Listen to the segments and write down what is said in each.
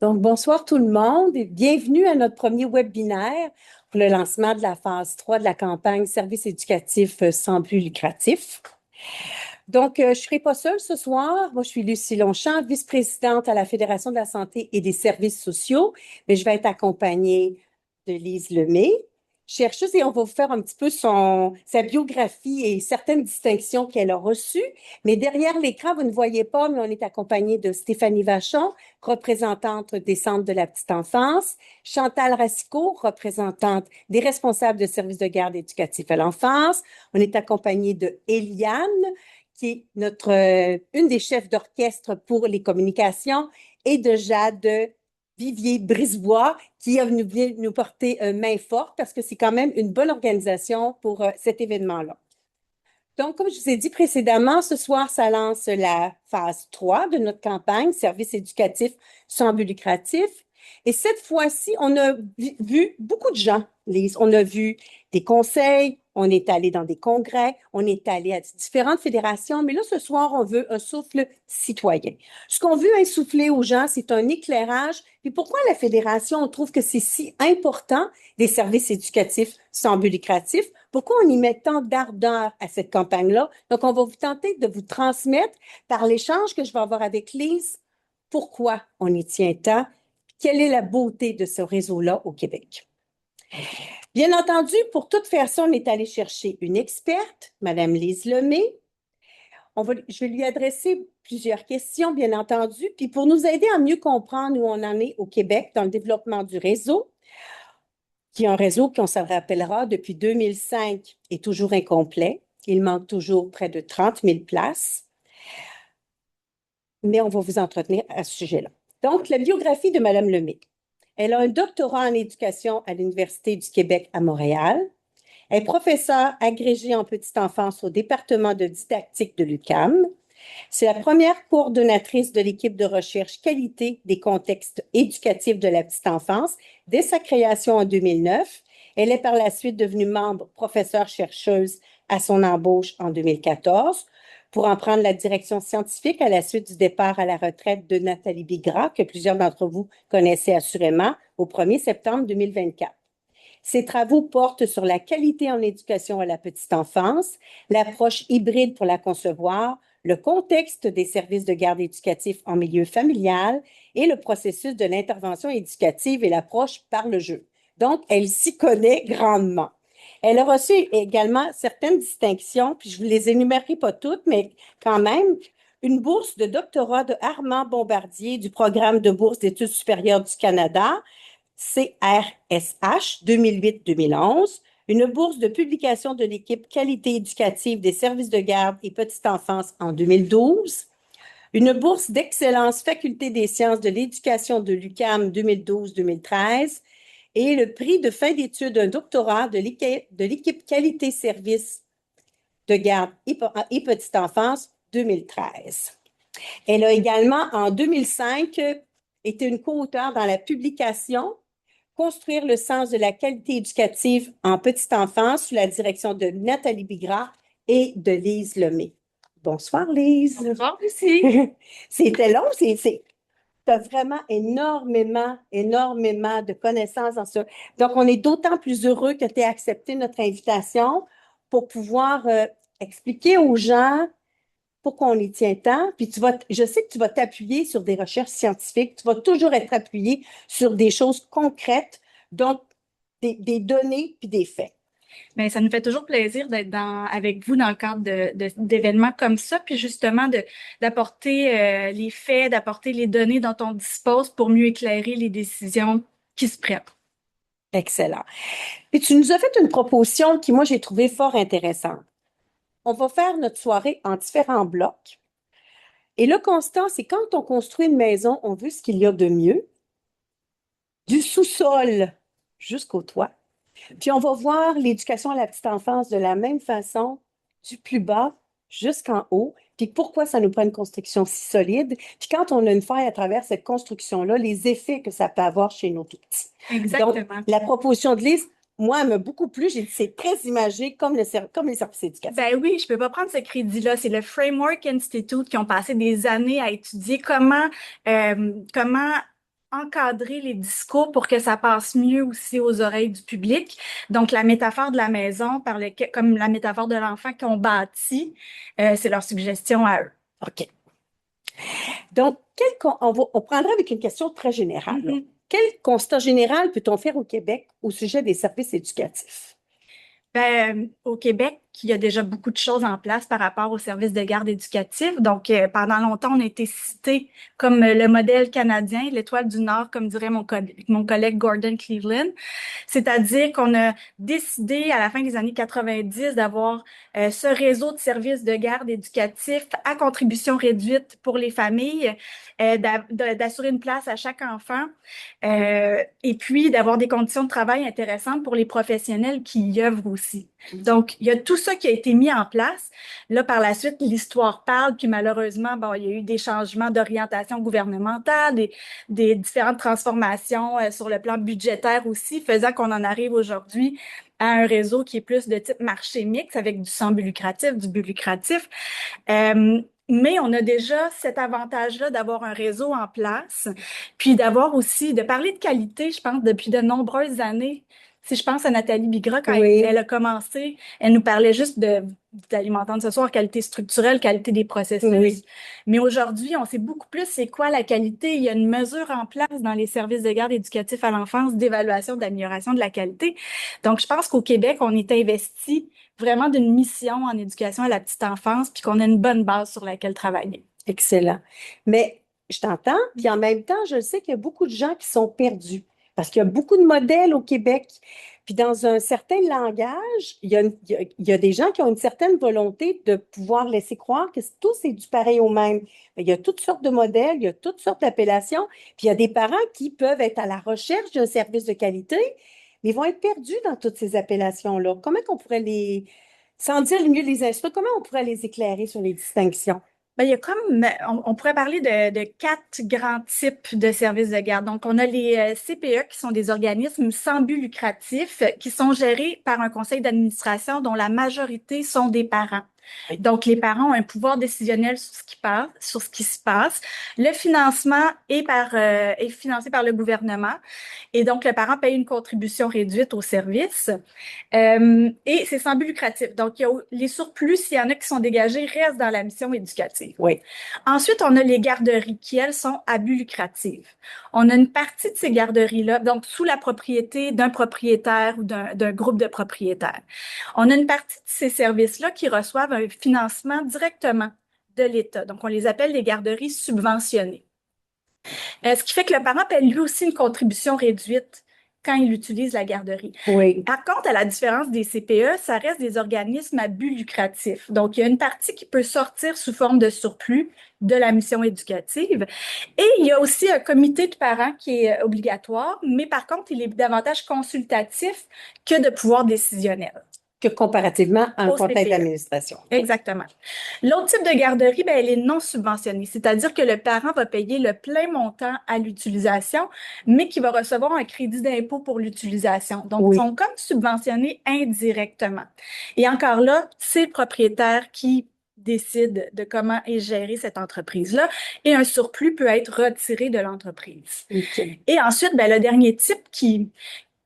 Donc, bonsoir tout le monde et bienvenue à notre premier webinaire pour le lancement de la phase 3 de la campagne Services éducatifs sans but lucratif. Donc, je ne serai pas seule ce soir. Moi, je suis Lucie Longchamp, vice-présidente à la Fédération de la santé et des services sociaux, mais je vais être accompagnée de Lise Lemay, chercheuse, et on va vous faire un petit peu sa biographie et certaines distinctions qu'elle a reçues. Mais derrière l'écran, vous ne voyez pas, mais on est accompagné de Stéphanie Vachon, représentante des centres de la petite enfance, Chantal Racicot, représentante des responsables de services de garde éducatifs à l'enfance. On est accompagné de Eliane, qui est une des chefs d'orchestre pour les communications, et de Jade Vivier-Brisebois, qui est venu nous porter main forte parce que c'est quand même une bonne organisation pour cet événement-là. Donc, comme je vous ai dit précédemment, ce soir, ça lance la phase 3 de notre campagne, Services éducatifs sans but lucratif. Et cette fois-ci, on a vu beaucoup de gens, Lise. On a vu des conseils, on est allé dans des congrès, on est allé à différentes fédérations, mais là, ce soir, on veut un souffle citoyen. Ce qu'on veut insuffler aux gens, c'est un éclairage. Et pourquoi la fédération, on trouve que c'est si important, des services éducatifs sans but lucratif? Pourquoi on y met tant d'ardeur à cette campagne-là? Donc, on va vous tenter de vous transmettre par l'échange que je vais avoir avec Lise, pourquoi on y tient tant, quelle est la beauté de ce réseau-là au Québec. Bien entendu, pour tout faire ça, on est allé chercher une experte, Madame Lise Lemay. Je vais lui adresser plusieurs questions, bien entendu, puis pour nous aider à mieux comprendre où on en est au Québec dans le développement du réseau, qui est un réseau qu'on se rappellera depuis 2005 est toujours incomplet. Il manque toujours près de 30 000 places, mais on va vous entretenir à ce sujet-là. Donc, la biographie de Mme Lemay. Elle a un doctorat en éducation à l'Université du Québec à Montréal. Elle est professeure agrégée en petite enfance au département de didactique de l'UQAM. C'est la première coordonnatrice de l'équipe de recherche qualité des contextes éducatifs de la petite enfance dès sa création en 2009. Elle est par la suite devenue membre professeure-chercheuse à son embauche en 2014 pour en prendre la direction scientifique à la suite du départ à la retraite de Nathalie Bigras, que plusieurs d'entre vous connaissez assurément, au 1er septembre 2024. Ses travaux portent sur la qualité en éducation à la petite enfance, l'approche hybride pour la concevoir, le contexte des services de garde éducatif en milieu familial et le processus de l'intervention éducative et l'approche par le jeu. Donc, elle s'y connaît grandement. Elle a reçu également certaines distinctions, puis je ne vous les énumérerai pas toutes, mais quand même, une bourse de doctorat de Armand Bombardier du programme de bourse d'études supérieures du Canada, CRSH 2008-2011, une bourse de publication de l'équipe qualité éducative des services de garde et petite enfance en 2012, une bourse d'excellence faculté des sciences de l'éducation de l'UQAM 2012-2013 et le prix de fin d'études d'un doctorat de l'équipe qualité service de garde et petite enfance 2013. Elle a également, en 2005, été une co-auteure dans la publication Construire le sens de la qualité éducative en petite enfance sous la direction de Nathalie Bigras et de Lise Lemay. Bonsoir, Lise. Bonsoir, Lucie. C'était long, tu as vraiment énormément, énormément de connaissances dans ça. Donc, on est d'autant plus heureux que tu aies accepté notre invitation pour pouvoir expliquer aux gens pourquoi on y tient tant. Puis je sais que tu vas t'appuyer sur des recherches scientifiques, tu vas toujours être appuyé sur des choses concrètes, donc des données puis des faits. Bien, ça nous fait toujours plaisir d'être avec vous dans le cadre d'événements comme ça, puis justement d'apporter les faits, d'apporter les données dont on dispose pour mieux éclairer les décisions qui se prennent. Excellent. Puis tu nous as fait une proposition qui, moi, j'ai trouvé fort intéressante. On va faire notre soirée en différents blocs. Et le constat, c'est quand on construit une maison, on veut ce qu'il y a de mieux, du sous-sol jusqu'au toit. Puis on va voir l'éducation à la petite enfance de la même façon, du plus bas jusqu'en haut. Puis pourquoi ça nous prend une construction si solide. Puis quand on a une faille à travers cette construction-là, les effets que ça peut avoir chez nos tout petits. Donc, Exactement. la proposition de Lise, moi, elle m'a beaucoup plu. J'ai dit, c'est très imagé comme les services éducatifs. Ben oui, je peux pas prendre ce crédit-là. C'est le Framework Institute qui ont passé des années à étudier comment encadrer les discours pour que ça passe mieux aussi aux oreilles du public. Donc, la métaphore de la maison, comme la métaphore de l'enfant qu'on bâtit, c'est leur suggestion à eux. OK. Donc, on prendra avec une question très générale, là. Mhm. Quel constat général peut-on faire au Québec au sujet des services éducatifs? Ben, au Québec, il y a déjà beaucoup de choses en place par rapport aux services de garde éducatifs. Donc, pendant longtemps, on a été cité comme le modèle canadien, l'étoile du Nord, comme dirait mon collègue Gordon Cleveland. C'est-à-dire qu'on a décidé à la fin des années 90 d'avoir ce réseau de services de garde éducatifs à contribution réduite pour les familles, d'assurer une place à chaque enfant, et puis d'avoir des conditions de travail intéressantes pour les professionnels qui y œuvrent aussi. Donc, il y a tout ça qui a été mis en place. Là, par la suite, l'histoire parle, puis malheureusement, bon, il y a eu des changements d'orientation gouvernementale, des différentes transformations sur le plan budgétaire aussi, faisant qu'on en arrive aujourd'hui à un réseau qui est plus de type marché mixte avec du sans but lucratif, du but lucratif. Mais on a déjà cet avantage-là d'avoir un réseau en place, puis d'avoir aussi, de parler de qualité, je pense, depuis de nombreuses années. Si je pense à Nathalie Bigra, quand elle Oui, a commencé, elle nous parlait juste vous allez m'entendre ce soir, qualité structurelle, qualité des processus. oui, Mais aujourd'hui, on sait beaucoup plus c'est quoi la qualité. Il y a une mesure en place dans les services de garde éducatifs à l'enfance d'évaluation, d'amélioration de la qualité. Donc, je pense qu'au Québec, on est investi vraiment d'une mission en éducation à la petite enfance, puis qu'on a une bonne base sur laquelle travailler. excellent. Mais je t'entends, puis en même temps, je sais qu'il y a beaucoup de gens qui sont perdus parce qu'il y a beaucoup de modèles au Québec. Puis dans un certain langage, il y a des gens qui ont une certaine volonté de pouvoir laisser croire que tout c'est du pareil au même. Mais il y a toutes sortes de modèles, il y a toutes sortes d'appellations, puis il y a des parents qui peuvent être à la recherche d'un service de qualité, mais ils vont être perdus dans toutes ces appellations-là. Comment qu'on pourrait sans dire mieux les instruire, comment on pourrait les éclairer sur les distinctions? Ben, il y a comme, on pourrait parler de quatre grands types de services de garde. Donc, on a les CPE qui sont des organismes sans but lucratif qui sont gérés par un conseil d'administration dont la majorité sont des parents. Donc, les parents ont un pouvoir décisionnel sur ce qui passe, sur ce qui se passe. Le financement est financé par le gouvernement et donc le parent paye une contribution réduite au service. Et c'est sans but lucratif. Donc, les surplus, s'il y en a qui sont dégagés, restent dans la mission éducative. Oui, Ensuite, on a les garderies qui, elles, sont à but lucratif. On a une partie de ces garderies-là, donc sous la propriété d'un propriétaire ou d'un groupe de propriétaires. On a une partie de ces services-là qui reçoivent un financement directement de l'État. Donc, on les appelle les garderies subventionnées. Ce qui fait que le parent paie lui aussi une contribution réduite quand il utilise la garderie. oui. Par contre, à la différence des CPE, ça reste des organismes à but lucratif. Donc, il y a une partie qui peut sortir sous forme de surplus de la mission éducative. Et il y a aussi un comité de parents qui est obligatoire, mais par contre, il est davantage consultatif que de pouvoir décisionnel Que comparativement à un au conseil CPE. d'administration. Exactement. L'autre type de garderie, ben, elle est non subventionnée, c'est-à-dire que le parent va payer le plein montant à l'utilisation, mais qui va recevoir un crédit d'impôt pour l'utilisation. Donc, ils Oui, sont comme subventionnés indirectement. Et encore là, c'est le propriétaire qui décide de comment est gérée cette entreprise-là, et un surplus peut être retiré de l'entreprise. OK. Et ensuite, ben, le dernier type qui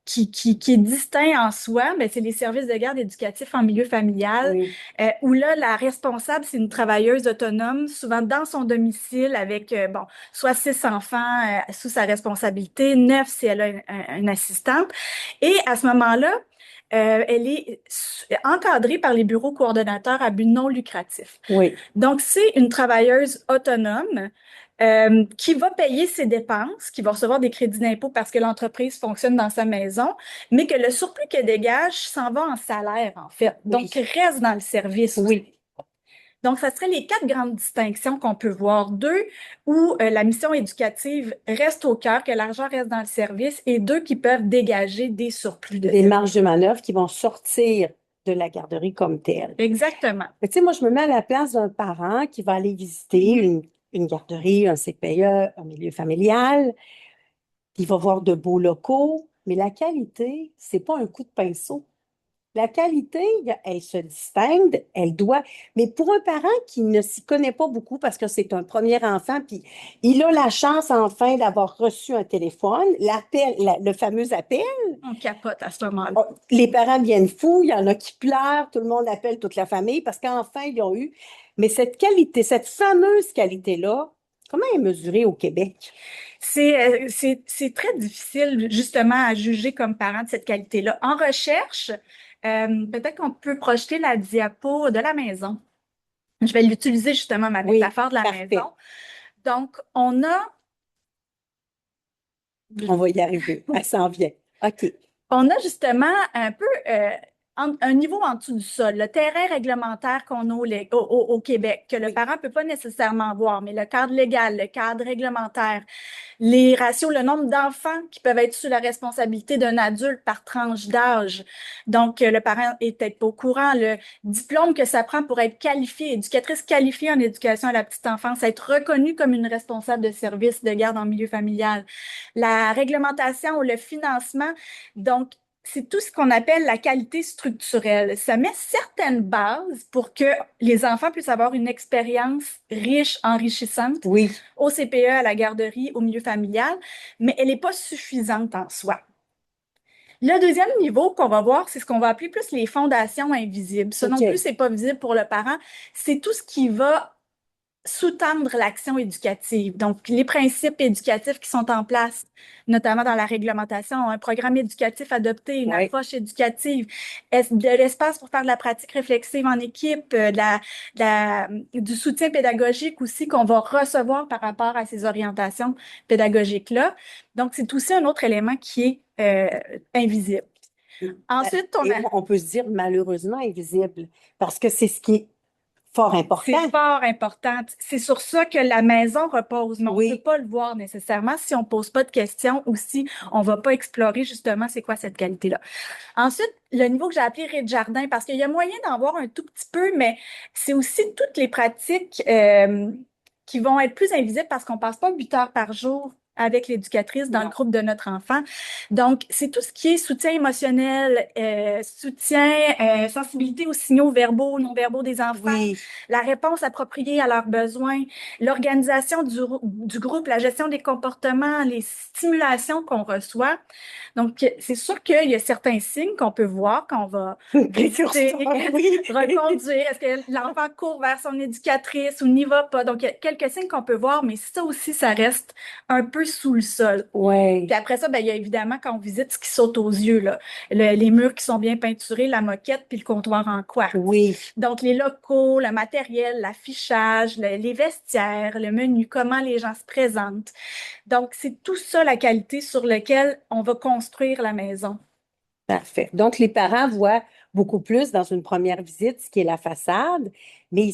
est distinct en soi, ben, c'est les services de garde éducatifs en milieu familial, Oui, où là, la responsable, c'est une travailleuse autonome, souvent dans son domicile avec, bon, soit 6 enfants sous sa responsabilité, 9 si elle a une assistante. Et à ce moment-là, elle est encadrée par les bureaux coordonnateurs à but non lucratif. oui. Donc, c'est une travailleuse autonome qui va payer ses dépenses, qui va recevoir des crédits d'impôt parce que l'entreprise fonctionne dans sa maison, mais que le surplus qu'elle dégage s'en va en salaire, en fait. Donc, Oui, reste dans le service aussi. oui. Donc, ça serait les quatre grandes distinctions qu'on peut voir. Deux, où la mission éducative reste au cœur, que l'argent reste dans le service, et deux, qui peuvent dégager des surplus de Des service. marges de manœuvre qui vont sortir de la garderie comme telle. Exactement. Mais tu sais, moi, je me mets à la place d'un parent qui va aller visiter une garderie, un CPE, un milieu familial. Il va voir de beaux locaux, mais la qualité, c'est pas un coup de pinceau. La qualité, elle se distingue, elle doit, mais pour un parent qui ne s'y connaît pas beaucoup parce que c'est un premier enfant, puis il a la chance enfin d'avoir reçu un téléphone, l'appel, le fameux appel, On capote à ce moment-là. oh, les parents viennent fous, il y en a qui pleurent, tout le monde appelle toute la famille parce qu'enfin ils ont eu. Mais cette qualité, cette fameuse qualité-là, comment elle est mesurée au Québec? C'est très difficile justement à juger comme parent de cette qualité-là. En recherche, peut-être qu'on peut projeter la diapo de la maison. Je vais l'utiliser justement ma Oui, métaphore de la parfait. maison. Donc, on a, On va y arriver. Elle s'en vient. OK. on a justement un peu un niveau en dessous du sol, le terrain réglementaire qu'on a au Québec, que le Oui. parent ne peut pas nécessairement voir, mais le cadre légal, le cadre réglementaire, les ratios, le nombre d'enfants qui peuvent être sous la responsabilité d'un adulte par tranche d'âge. Donc, le parent est peut-être pas au courant, le diplôme que ça prend pour être qualifié, éducatrice qualifiée en éducation à la petite enfance, être reconnue comme une responsable de service de garde en milieu familial, la réglementation ou le financement. Donc, c'est tout ce qu'on appelle la qualité structurelle. Ça met certaines bases pour que les enfants puissent avoir une expérience riche, enrichissante Oui. au CPE, à la garderie, au milieu familial, mais elle n'est pas suffisante en soi. Le deuxième niveau qu'on va voir, c'est ce qu'on va appeler plus les fondations invisibles. Ça non plus, OK. c'est pas visible pour le parent. C'est tout ce qui va sous-tendre l'action éducative. Donc, les principes éducatifs qui sont en place, notamment dans la réglementation, un programme éducatif adopté, une Oui. approche éducative, de l'espace pour faire de la pratique réflexive en équipe, du soutien pédagogique aussi qu'on va recevoir par rapport à ces orientations pédagogiques-là. Donc, c'est aussi un autre élément qui est invisible. Ensuite, Et on peut se dire malheureusement invisible parce que c'est ce qui est fort c'est important. fort important. C'est sur ça que la maison repose, mais on ne peut Oui. pas le voir nécessairement si on ne pose pas de questions ou si on ne va pas explorer justement c'est quoi cette qualité-là. Ensuite, le niveau que j'ai appelé rez de jardin, parce qu'il y a moyen d'en voir un tout petit peu, mais c'est aussi toutes les pratiques qui vont être plus invisibles parce qu'on ne passe pas 8 heures par jour avec l'éducatrice dans le Non. groupe de notre enfant. Donc, c'est tout ce qui est soutien émotionnel, sensibilité aux signaux verbaux, non verbaux des enfants, Oui. la réponse appropriée à leurs besoins, l'organisation du groupe, la gestion des comportements, les stimulations qu'on reçoit. Donc, c'est sûr qu'il y a certains signes qu'on peut voir quand on va visiter, Précurseur, oui. reconduire. Est-ce que l'enfant court vers son éducatrice ou n'y va pas? Donc, il y a quelques signes qu'on peut voir, mais ça aussi, ça reste un peu sous le sol. Oui. Puis après ça, ben, il y a évidemment quand on visite ce qui saute aux yeux, là. Les murs qui sont bien peinturés, la moquette, puis le comptoir en quartz. Oui. Donc, les locaux, le matériel, l'affichage, les vestiaires, le menu, comment les gens se présentent. Donc, c'est tout ça la qualité sur laquelle on va construire la maison. Parfait. Donc, les parents voient beaucoup plus dans une première visite ce qui est la façade, mais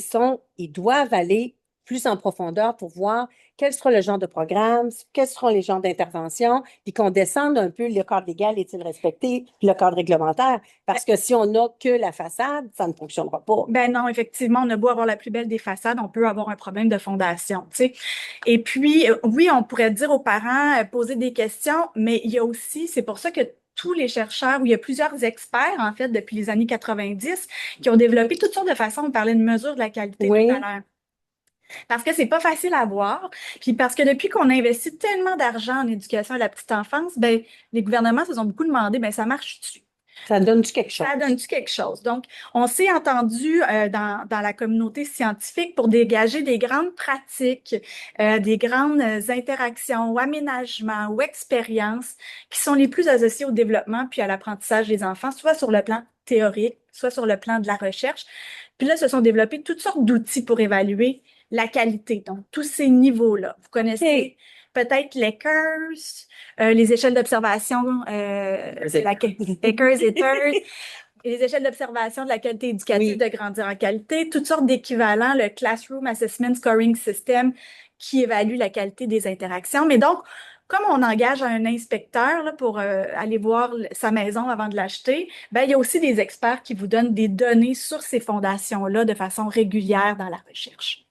ils doivent aller plus en profondeur pour voir quel sera le genre de programme, quels seront les genres d'interventions, puis qu'on descende un peu le cadre légal est-il respecté, puis le cadre réglementaire. Parce que si on n'a que la façade, ça ne fonctionnera pas. Ben non, effectivement, on a beau avoir la plus belle des façades, on peut avoir un problème de fondation, tu sais. Et puis, oui, on pourrait dire aux parents, poser des questions, mais il y a aussi, c'est pour ça que tous les chercheurs, ou il y a plusieurs experts, en fait, depuis les années 90, qui ont développé toutes sortes de façons de parler de mesure de la qualité tout à Oui, l'heure. Parce que c'est pas facile à voir, puis parce que depuis qu'on investit tellement d'argent en éducation à la petite enfance, ben, les gouvernements se sont beaucoup demandé, ben, ça marche-tu? ça donne-tu quelque chose? Ça donne-tu quelque chose? Donc, on s'est entendu dans la communauté scientifique pour dégager des grandes pratiques, des grandes interactions ou aménagements ou expériences qui sont les plus associées au développement puis à l'apprentissage des enfants, soit sur le plan théorique, soit sur le plan de la recherche. Puis là, se sont développés toutes sortes d'outils pour évaluer la qualité, donc tous ces niveaux-là. Vous connaissez OK. peut-être l'ECHERS, les échelles d'observation, Akers et TERS, et les échelles d'observation de la qualité éducative Oui, de grandir en qualité, toutes sortes d'équivalents, le Classroom Assessment Scoring System qui évalue la qualité des interactions. Mais donc, comme on engage un inspecteur là, pour aller voir sa maison avant de l'acheter, ben, il y a aussi des experts qui vous donnent des données sur ces fondations-là de façon régulière dans la recherche.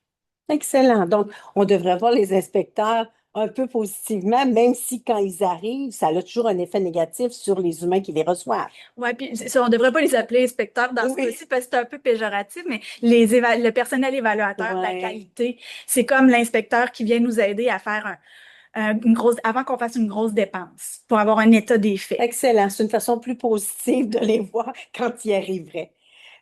excellent. Donc, on devrait voir les inspecteurs un peu positivement, même si quand ils arrivent, ça a toujours un effet négatif sur les humains qui les reçoivent. Ouais, puis ça, on devrait pas les appeler inspecteurs dans ce Oui. cas-ci parce que c'est un peu péjoratif, mais le personnel évaluateur de la Ouais. qualité, c'est comme l'inspecteur qui vient nous aider à faire une grosse, avant qu'on fasse une grosse dépense pour avoir un état des faits. Excellent. C'est une façon plus positive de les voir quand ils arriveraient.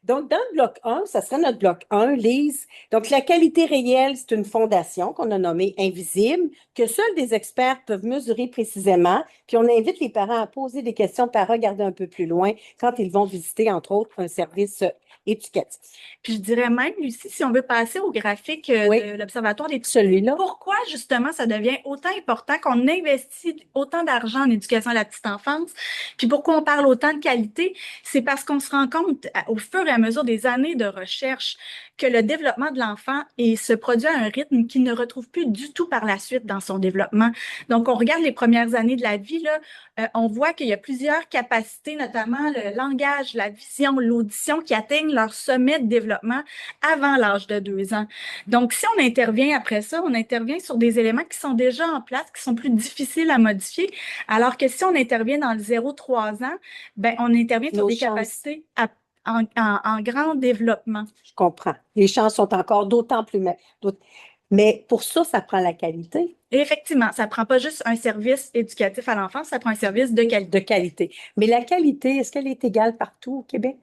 Donc, dans le bloc 1, ça serait notre bloc 1, Lise. Donc, la qualité réelle, c'est une fondation qu'on a nommée invisible, que seuls des experts peuvent mesurer précisément. Puis, on invite les parents à poser des questions à regarder un peu plus loin quand ils vont visiter, entre autres, un service éducatif. Puis je dirais même, Lucie, si on veut passer au graphique Oui, de l'Observatoire des celui-là. pourquoi justement ça devient autant important qu'on investit autant d'argent en éducation à la petite enfance, puis pourquoi on parle autant de qualité, c'est parce qu'on se rend compte au fur et à mesure des années de recherche que le développement de l'enfant se produit à un rythme qu'il ne retrouve plus du tout par la suite dans son développement. Donc, on regarde les premières années de la vie, là, on voit qu'il y a plusieurs capacités, notamment le langage, la vision, l'audition, qui atteignent leur sommet de développement avant l'âge de 2 ans. Donc, si on intervient après ça, on intervient sur des éléments qui sont déjà en place, qui sont plus difficiles à modifier, alors que si on intervient dans le 0-3 ans, ben, on intervient sur Nos des chances, capacités en grand développement. je comprends. Les chances sont encore d'autant plus... Mais pour ça, ça prend la qualité. Et effectivement, ça prend pas juste un service éducatif à l'enfance, ça prend un service de qualité. De qualité. Mais la qualité, est-ce qu'elle est égale partout au Québec?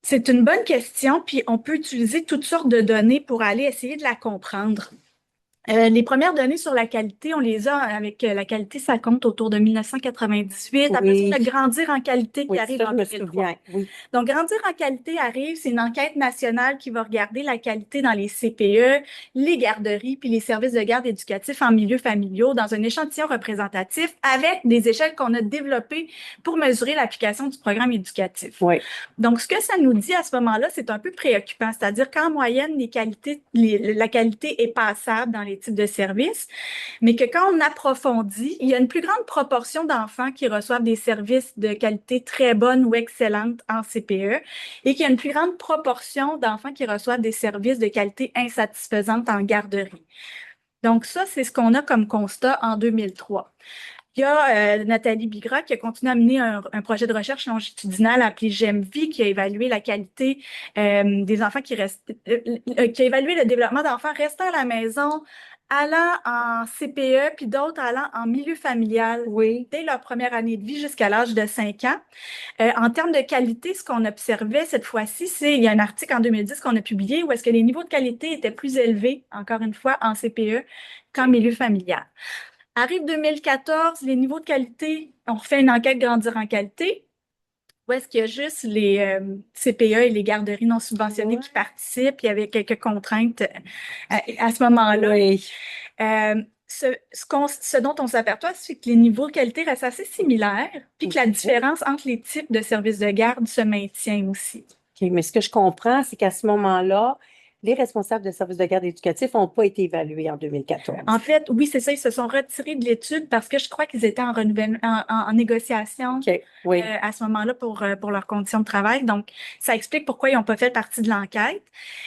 C'est une bonne question, puis on peut utiliser toutes sortes de données pour aller essayer de la comprendre. Les premières données sur la qualité, on les a avec la qualité, ça compte autour de 1998. Après ça, Oui, on a Grandir en qualité qui oui, arrive ça, en je me 2003. souviens. Oui, Donc, Grandir en qualité arrive, c'est une enquête nationale qui va regarder la qualité dans les CPE, les garderies, puis les services de garde éducatifs en milieu familiaux dans un échantillon représentatif avec des échelles qu'on a développées pour mesurer l'application du programme éducatif. oui. Donc, ce que ça nous dit à ce moment-là, c'est un peu préoccupant, c'est-à-dire qu'en moyenne, la qualité est passable dans les types de services, mais que quand on approfondit, il y a une plus grande proportion d'enfants qui reçoivent des services de qualité très bonne ou excellente en CPE et qu'il y a une plus grande proportion d'enfants qui reçoivent des services de qualité insatisfaisante en garderie. Donc ça, c'est ce qu'on a comme constat en 2003. Il y a Nathalie Bigra qui a continué à mener un projet de recherche longitudinal appelé GEMVI qui a évalué la qualité des enfants qui restent, qui a évalué le développement d'enfants restant à la maison, allant en CPE, puis d'autres allant en milieu familial Oui. dès leur première année de vie jusqu'à l'âge de 5 ans. En termes de qualité, ce qu'on observait cette fois-ci, il y a un article en 2010 qu'on a publié où est-ce que les niveaux de qualité étaient plus élevés, encore une fois, en CPE qu'en milieu familial. Arrive 2014, les niveaux de qualité, on refait une enquête Grandir en qualité, où est-ce qu'il y a juste les CPE et les garderies non subventionnées qui participent. Il y avait quelques contraintes à ce moment-là. Oui. Ce dont on s'aperçoit, c'est que les niveaux de qualité restent assez similaires, puis que la différence entre les types de services de garde se maintient aussi. OK, mais ce que je comprends, c'est qu'à ce moment-là, les responsables de services de garde éducatifs n'ont pas été évalués en 2014. En fait, oui, c'est ça, ils se sont retirés de l'étude parce que je crois qu'ils étaient en renouvellement, en négociation OK, oui. à ce moment-là pour leurs conditions de travail. Donc, ça explique pourquoi ils n'ont pas fait partie de l'enquête.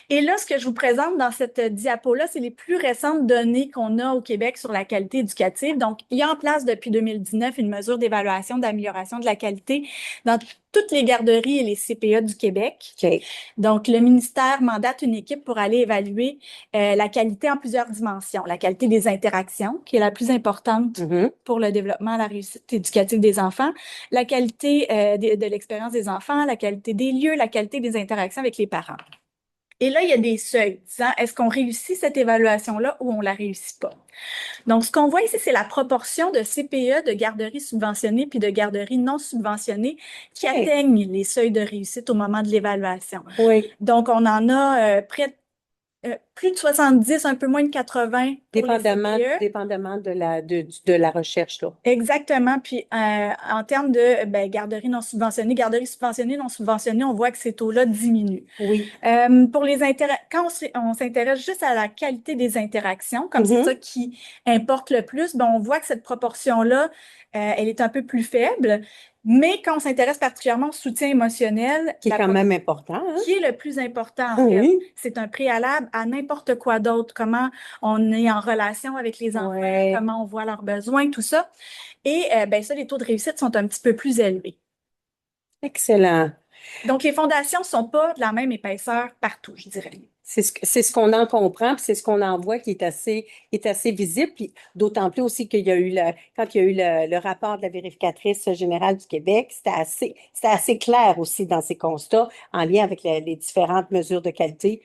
Et là, ce que je vous présente dans cette diapo-là, c'est les plus récentes données qu'on a au Québec sur la qualité éducative. Donc, il y a en place depuis 2019 une mesure d'évaluation, d'amélioration de la qualité dans toutes les garderies et les CPE du Québec. OK. Donc, le ministère mandate une équipe pour aller évaluer la qualité en plusieurs dimensions. La qualité des interactions, qui est la plus importante pour le développement, la réussite éducative des enfants, la qualité de l'expérience des enfants, la qualité des lieux, la qualité des interactions avec les parents. Et là, il y a des seuils disant est-ce qu'on réussit cette évaluation-là ou on la réussit pas. Donc, ce qu'on voit ici, c'est la proportion de CPE, de garderies subventionnées puis de garderies non subventionnées qui atteignent les seuils de réussite au moment de l'évaluation. Oui. Donc, on en a près de plus de 70, un peu moins de 80 pour les CPE. Dépendamment de la recherche, là. Exactement. Puis, en termes de garderies non subventionnées, non subventionnées, on voit que ces taux-là diminuent. Oui. Pour quand on s'intéresse juste à la qualité des interactions, comme c'est ça qui importe le plus, on voit que cette proportion-là, elle est un peu plus faible. Mais quand on s'intéresse particulièrement au soutien émotionnel, Qui est quand même important, hein? qui est le plus important en fait. Oui. C'est un préalable à n'importe quoi d'autre, comment on est en relation avec les enfants, Ouais. comment on voit leurs besoins, tout ça. Et ben ça, les taux de réussite sont un petit peu plus élevés. Excellent. Donc, les fondations sont pas de la même épaisseur partout, je dirais. C'est ce qu'on en comprend, puis c'est ce qu'on en voit qui est assez visible, puis d'autant plus aussi qu'il y a eu quand il y a eu le rapport de la vérificatrice générale du Québec, c'était assez clair aussi dans ses constats en lien avec les différentes mesures de qualité.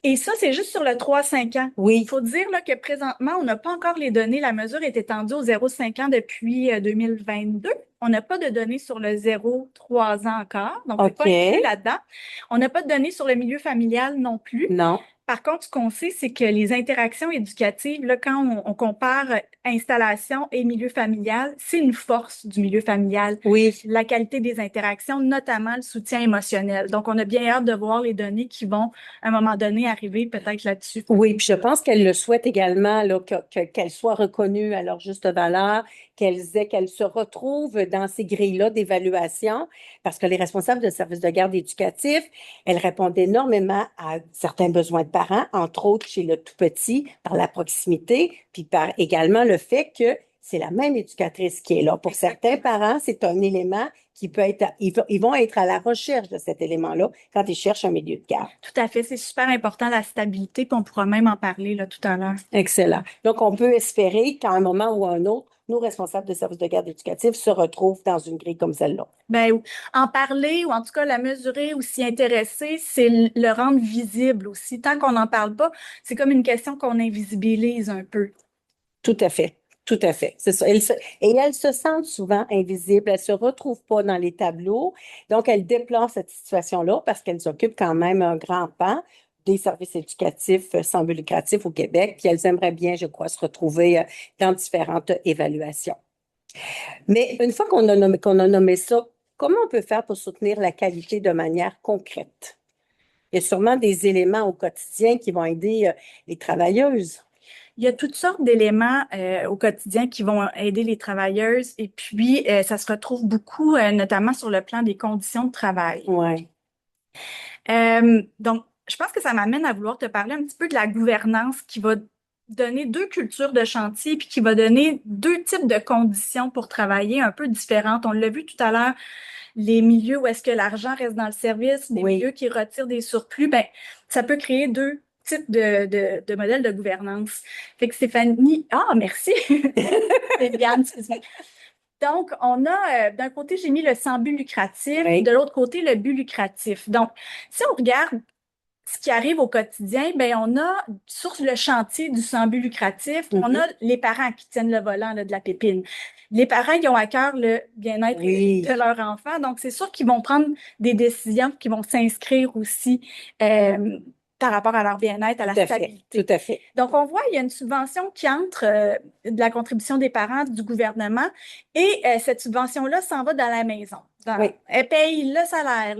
Et ça, c'est juste sur le 3-5 ans. Il Oui, faut dire là, que présentement, on n'a pas encore les données. La mesure est étendue au 0,5 ans depuis 2022. On n'a pas de données sur le 0,3 ans encore, donc c'est OK. pas inclus là-dedans. On n'a pas de données sur le milieu familial non plus. Non. Par contre, ce qu'on sait, c'est que les interactions éducatives, là, quand on compare installation et milieu familial, c'est une force du milieu familial, Oui. la qualité des interactions, notamment le soutien émotionnel. Donc, on a bien hâte de voir les données qui vont, à un moment donné, arriver peut-être là-dessus. Oui, puis je pense qu'elle le souhaite également, là, qu'elle soit reconnue à leur juste valeur, qu'elle se retrouvent dans ces grilles-là d'évaluation, parce que les responsables de services de garde éducatif, elles répondent énormément à certains besoins de parents, entre autres chez le tout petit, par la proximité, puis par également le fait que c'est la même éducatrice qui est là. Pour certains parents, c'est un élément qui peut être, ils vont être à la recherche de cet élément-là quand ils cherchent un milieu de garde. Tout à fait, c'est super important, la stabilité, puis on pourra même en parler là, tout à l'heure. Excellent. Donc, on peut espérer qu'à un moment ou à un autre, nos responsables de services de garde éducative se retrouvent dans une grille comme celle-là. Ben, en parler ou en tout cas la mesurer ou s'y intéresser, c'est le rendre visible aussi. Tant qu'on n'en parle pas, c'est comme une question qu'on invisibilise un peu. Tout à fait. Tout à fait. C'est ça. Et elles se sentent souvent invisibles. Elles se retrouvent pas dans les tableaux. Donc, elles déplorent cette situation-là parce qu'elles occupent quand même un grand pan des services éducatifs sans but lucratif au Québec. Puis elles aimeraient bien, je crois, se retrouver dans différentes évaluations. Mais une fois qu'on a nommé ça, comment on peut faire pour soutenir la qualité de manière concrète? Il y a sûrement des éléments au quotidien qui vont aider les travailleuses. Il y a toutes sortes d'éléments au quotidien qui vont aider les travailleuses et puis ça se retrouve beaucoup, notamment sur le plan des conditions de travail. Oui. Donc, je pense que ça m'amène à vouloir te parler un petit peu de la gouvernance qui va donner deux cultures de chantier puis qui va donner deux types de conditions pour travailler un peu différentes. On l'a vu tout à l'heure, les milieux où est-ce que l'argent reste dans le service, des Oui. milieux qui retirent des surplus, ben, ça peut créer deux types de modèles de gouvernance. Fait que Stéphanie, ah, merci. Viviane, excuse-moi. Donc, on a, d'un côté, j'ai mis le sans but lucratif, Oui. de l'autre côté, le but lucratif. Donc, si on regarde ce qui arrive au quotidien, ben on a sur le chantier du sans but lucratif, on a les parents qui tiennent le volant là, de la pépine. Les parents qui ont à cœur le bien-être Oui. de leur enfant, donc c'est sûr qu'ils vont prendre des décisions qui vont s'inscrire aussi par rapport à leur bien-être, à la Tout à fait. stabilité. Tout à fait. Donc, on voit, il y a une subvention qui entre de la contribution des parents, du gouvernement, et cette subvention-là s'en va dans la maison. Oui. Elle paye le salaire,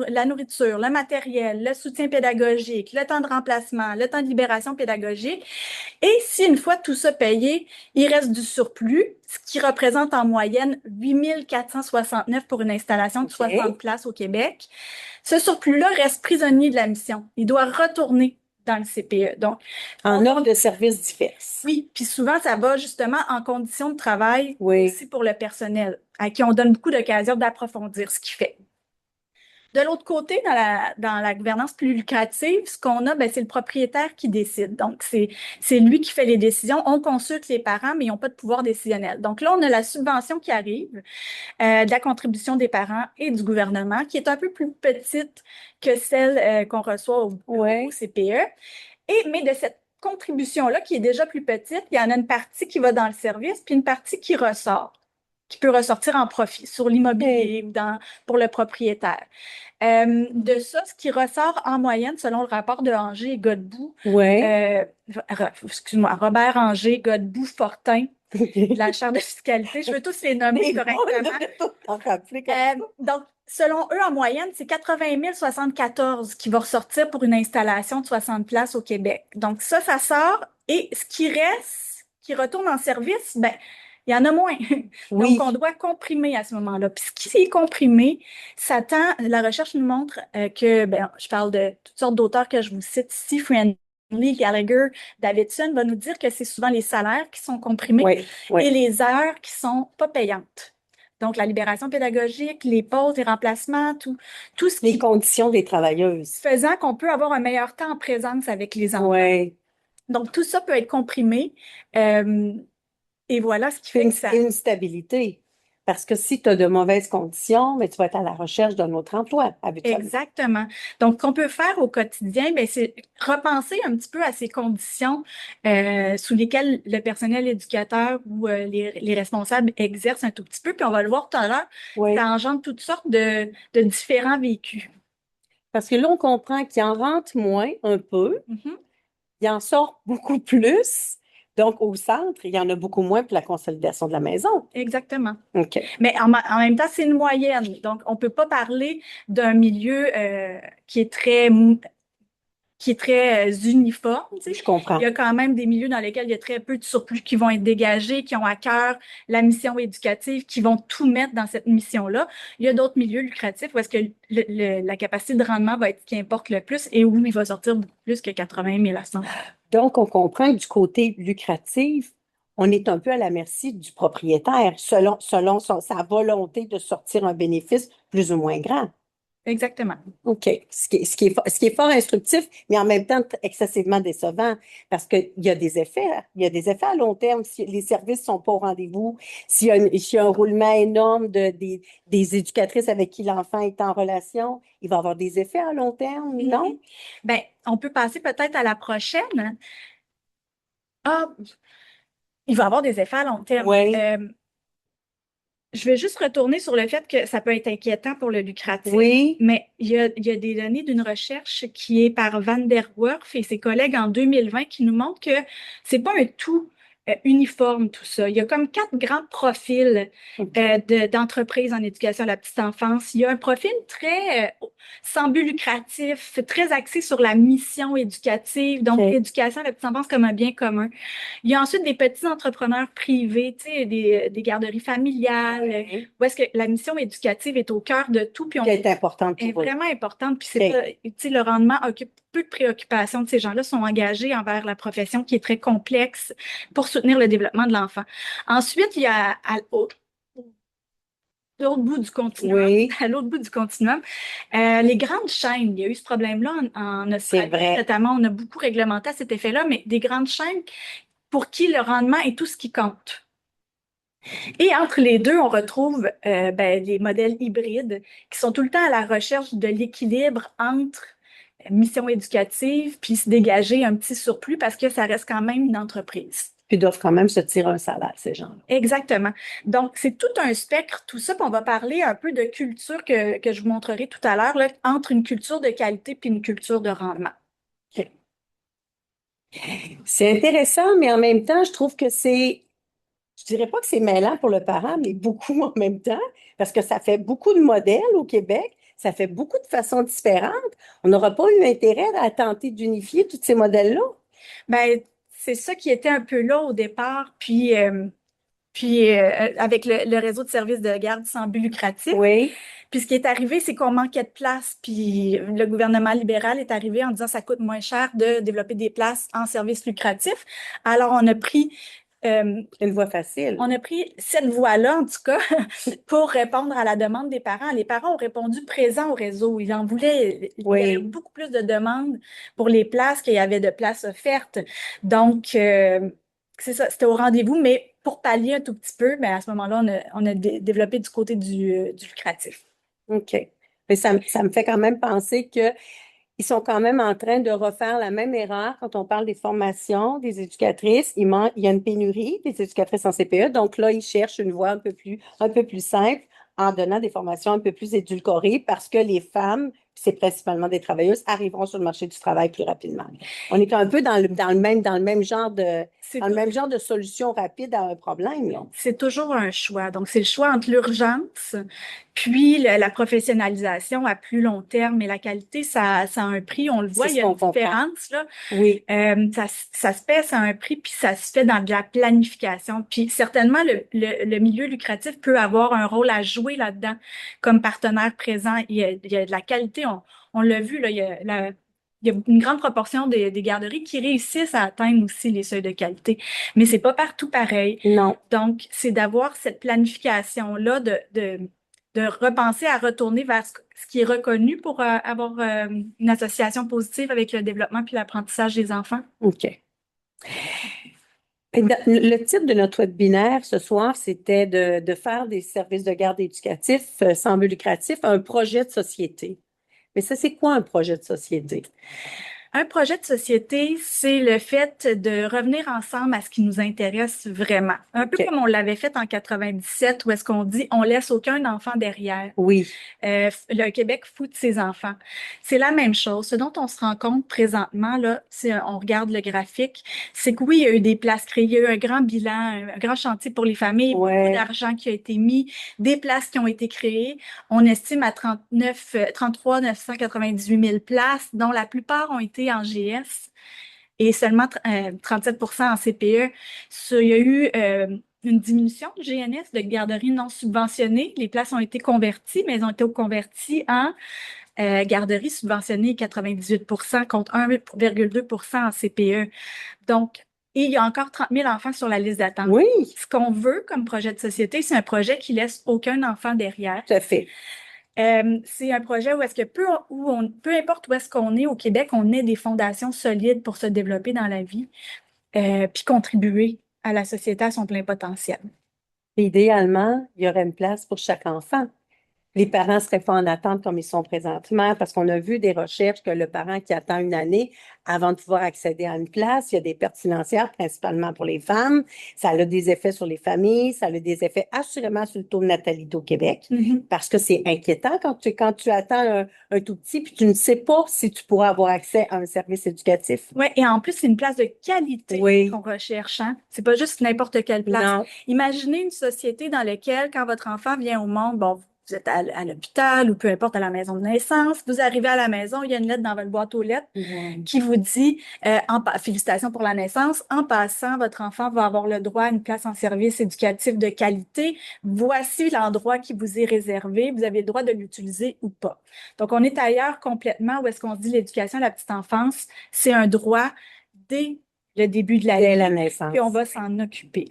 la nourriture, le matériel, le soutien pédagogique, le temps de remplacement, le temps de libération pédagogique. Et si une fois tout ça payé, il reste du surplus, ce qui représente en moyenne 8 469 pour une installation de OK. 60 places au Québec, ce surplus-là reste prisonnier de la mission. Il doit retourner dans le CPE. Donc, En offre de services divers. oui, puis souvent, ça va justement en conditions de travail Oui. aussi pour le personnel, à qui on donne beaucoup d'occasions d'approfondir ce qu'il fait. De l'autre côté, dans la gouvernance plus lucrative, ce qu'on a, ben, c'est le propriétaire qui décide. Donc, c'est lui qui fait les décisions. On consulte les parents, mais ils n'ont pas de pouvoir décisionnel. Donc là, on a la subvention qui arrive, de la contribution des parents et du gouvernement, qui est un peu plus petite que celle qu'on reçoit Oui. au CPE. Mais de cette contribution-là, qui est déjà plus petite, il y en a une partie qui va dans le service, puis une partie qui ressort, qui peut ressortir en profit sur l'immobilier ou pour le propriétaire. De ça, ce qui ressort en moyenne, selon le rapport de Anger et Godbout, Oui. excuse-moi, Robert Anger, Godbout, Fortin, de la Charte de fiscalité, je veux tous les nommer correctement. Donc, selon eux, en moyenne, c'est 80 074 qui va ressortir pour une installation de 60 places au Québec. Donc, ça sort. Et ce qui reste, qui retourne en service, ben, il y en a moins. Donc, Oui, on doit comprimer à ce moment-là. Puis, ce qui est comprimé, la recherche nous montre que, ben, je parle de toutes sortes d'auteurs que je vous cite ici, Friendly, Gallagher, Davidson, va nous dire que c'est souvent les salaires qui sont comprimés oui, oui. et les heures qui sont pas payantes. Donc, la libération pédagogique, les pauses, les remplacements, tout ce Les qui conditions des travailleuses. faisant qu'on peut avoir un meilleur temps en présence avec les enfants. Oui. Donc, tout ça peut être comprimé. euh, et voilà ce qui Puis fait que ça. une stabilité. Parce que si tu as de mauvaises conditions, mais tu vas être à la recherche d'un autre emploi, habituellement. Exactement. Donc, ce qu'on peut faire au quotidien, ben, c'est repenser un petit peu à ces conditions sous lesquelles le personnel éducateur ou les responsables exercent un tout petit peu. Puis on va le voir tout à l'heure, ça Oui. engendre toutes sortes de différents vécus. Parce que là, on comprend qu'il en rentre moins, un peu, Mhm. il en sort beaucoup plus. Donc, au centre, il y en a beaucoup moins pour la consolidation de la maison. Exactement. OK. Mais en même temps, c'est une moyenne. Donc, on ne peut pas parler d'un milieu qui est très uniforme. Tu sais. Je Il comprends. y a quand même des milieux dans lesquels il y a très peu de surplus qui vont être dégagés, qui ont à cœur la mission éducative, qui vont tout mettre dans cette mission-là. Il y a d'autres milieux lucratifs où est-ce que la capacité de rendement va être ce qui importe le plus et où il va sortir beaucoup plus que 80 000 à 100 000. Donc, on comprend que du côté lucratif, on est un peu à la merci du propriétaire, selon sa volonté de sortir un bénéfice plus ou moins grand. Exactement. OK. Ce qui est fort instructif, mais en même temps excessivement décevant, parce qu'il y a des effets. Il y a des effets à long terme si les services ne sont pas au rendez-vous, s'il y a un roulement énorme des éducatrices avec qui l'enfant est en relation, il va avoir des effets à long terme, non? Mhm. Ben, on peut passer peut-être à la prochaine. Ah, il va y avoir des effets à long terme. Oui, Je vais juste retourner sur le fait que ça peut être inquiétant pour le lucratif, oui, mais il y a des données d'une recherche qui est par Van der Werf et ses collègues en 2020 qui nous montrent que c'est pas un tout uniforme, tout ça. Il y a comme quatre grands profils OK. d'entreprises en éducation à la petite enfance. Il y a un profil très sans but lucratif, très axé sur la mission éducative, donc OK. éducation à la petite enfance comme un bien commun. Il y a ensuite des petits entrepreneurs privés, tu sais, des garderies familiales, Oui. où est-ce que la mission éducative est au cœur de tout, puis Qui on est importante est pour eux. vraiment importante, puis c'est OK. pas, tu sais, le rendement occupe peu de préoccupations de ces gens-là, sont engagés envers la profession qui est très complexe pour soutenir le développement de l'enfant. Ensuite, il y a l'autre bout du continuum, Oui, à l'autre bout du continuum, les grandes chaînes. Il y a eu ce problème-là en c'est Australie, vrai. notamment, on a beaucoup réglementé à cet effet-là, mais des grandes chaînes pour qui le rendement est tout ce qui compte. Et entre les deux, on retrouve ben, des modèles hybrides qui sont tout le temps à la recherche de l'équilibre entre mission éducative puis se dégager un petit surplus parce que ça reste quand même une entreprise. Puis ils doivent quand même se tirer un salaire, ces gens-là. Exactement. Donc, c'est tout un spectre, tout ça, puis on va parler un peu de culture que je vous montrerai tout à l'heure, là, entre une culture de qualité puis une culture de rendement. OK. C'est intéressant, mais en même temps, je trouve que je dirais pas que c'est mêlant pour le parent, mais beaucoup en même temps, parce que ça fait beaucoup de modèles au Québec, ça fait beaucoup de façons différentes. On n'aura pas eu intérêt à tenter d'unifier tous ces modèles-là. Ben, c'est ça qui était un peu là au départ, puis avec le réseau de services de garde sans but lucratif. Oui, Puis ce qui est arrivé, c'est qu'on manquait de place. Puis le gouvernement libéral est arrivé en disant que ça coûte moins cher de développer des places en services lucratifs. Alors euh, une voie facile. on a pris cette voie-là, en tout cas, pour répondre à la demande des parents. Les parents ont répondu présent au réseau. Ils en voulaient. Il y avait Oui. beaucoup plus de demandes pour les places qu'il y avait de places offertes. Donc, c'est ça, c'était au rendez-vous, mais pour pallier un tout petit peu, ben, à ce moment-là, on a développé du côté du lucratif. OK. Mais ça me fait quand même penser que ils sont quand même en train de refaire la même erreur quand on parle des formations des éducatrices. Il y a une pénurie des éducatrices en CPE. Donc là, ils cherchent une voie un peu plus simple en donnant des formations un peu plus édulcorées parce que les femmes, puis c'est principalement des travailleuses, arriveront sur le marché du travail plus rapidement. On est un peu dans le même genre C'est dans le tout. même genre de solution rapide à un problème, là. C'est toujours un choix. Donc, c'est le choix entre l'urgence Puis la professionnalisation à plus long terme et la qualité, ça a un prix. On le C'est voit, il ce y a une qu'on comprend. différence, là. Oui, Ça se fait, ça a un prix, puis ça se fait dans de la planification. Puis certainement, le milieu lucratif peut avoir un rôle à jouer là-dedans comme partenaire présent. Il y a de la qualité, on l'a vu, là, il y a une grande proportion des garderies qui réussissent à atteindre aussi les seuils de qualité. Mais c'est pas partout pareil. non. Donc, c'est d'avoir cette planification-là, de repenser à retourner vers ce qui est reconnu pour avoir une association positive avec le développement puis l'apprentissage des enfants. OK. Et le titre de notre webinaire ce soir, c'était de faire des services de garde éducatifs sans but lucratif un projet de société. Mais ça, c'est quoi un projet de société? Un projet de société, c'est le fait de revenir ensemble à ce qui nous intéresse vraiment. Un peu OK. comme on l'avait fait en 97, où est-ce qu'on dit on laisse aucun enfant derrière. Oui, Le Québec fout de ses enfants. C'est la même chose. Ce dont on se rend compte présentement, là, si on regarde le graphique, c'est que oui, il y a eu des places créées, il y a eu un grand bilan, un grand chantier pour les familles, beaucoup ouais, d'argent qui a été mis, des places qui ont été créées. On estime à 33 998 000 places, dont la plupart ont été en GS et seulement 37% en CPE. Il y a eu une diminution de GNS, de garderies non subventionnées. Les places ont été converties, mais elles ont été converties en garderies subventionnées 98% contre 1,2% en CPE. Donc, et il y a encore 30 000 enfants sur la liste d'attente. oui, Ce qu'on veut comme projet de société, c'est un projet qui laisse aucun enfant derrière. tout à fait. C'est un projet où est-ce que peu importe où est-ce qu'on est au Québec, on ait des fondations solides pour se développer dans la vie, puis contribuer à la société à son plein potentiel. Idéalement, il y aurait une place pour chaque enfant. Les parents seraient pas en attente comme ils sont présentement parce qu'on a vu des recherches que le parent qui attend une année avant de pouvoir accéder à une place, il y a des pertes financières, principalement pour les femmes. Ça a des effets sur les familles, ça a des effets assurément sur le taux de natalité au Québec Mhm. parce que c'est inquiétant quand tu attends un tout petit puis tu ne sais pas si tu pourras avoir accès à un service éducatif. Ouais, et en plus, c'est une place de qualité Oui, qu'on recherche, hein. C'est pas juste n'importe quelle place. non, Imaginez une société dans laquelle, quand votre enfant vient au monde, bon, vous êtes à l'hôpital ou peu importe à la maison de naissance, vous arrivez à la maison, il y a une lettre dans votre boîte aux lettres ouais. qui vous dit félicitations pour la naissance. En passant, votre enfant va avoir le droit à une place en service éducatif de qualité. Voici l'endroit qui vous est réservé. Vous avez le droit de l'utiliser ou pas. Donc, on est ailleurs complètement où est-ce qu'on se dit l'éducation à la petite enfance, c'est un droit dès le début de la Dès la vie, puis on naissance. va s'en occuper.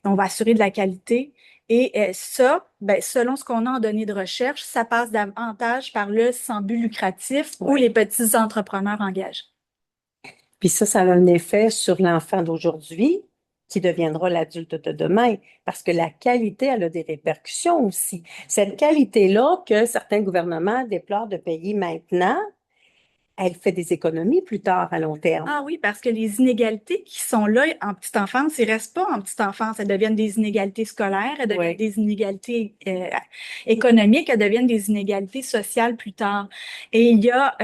On va assurer de la qualité. Et ça, ben, selon ce qu'on a en données de recherche, ça passe davantage par le sans but lucratif ou Ouais. les petits entrepreneurs engagés. Puis ça a un effet sur l'enfant d'aujourd'hui qui deviendra l'adulte de demain, parce que la qualité, elle a des répercussions aussi. Cette qualité-là que certains gouvernements déplorent de payer maintenant, elle fait des économies plus tard à long terme. Ah oui, parce que les inégalités qui sont là en petite enfance, ils restent pas en petite enfance. Elles deviennent des inégalités scolaires, elles deviennent Oui. des inégalités économiques, elles deviennent des inégalités sociales plus tard. Et il y a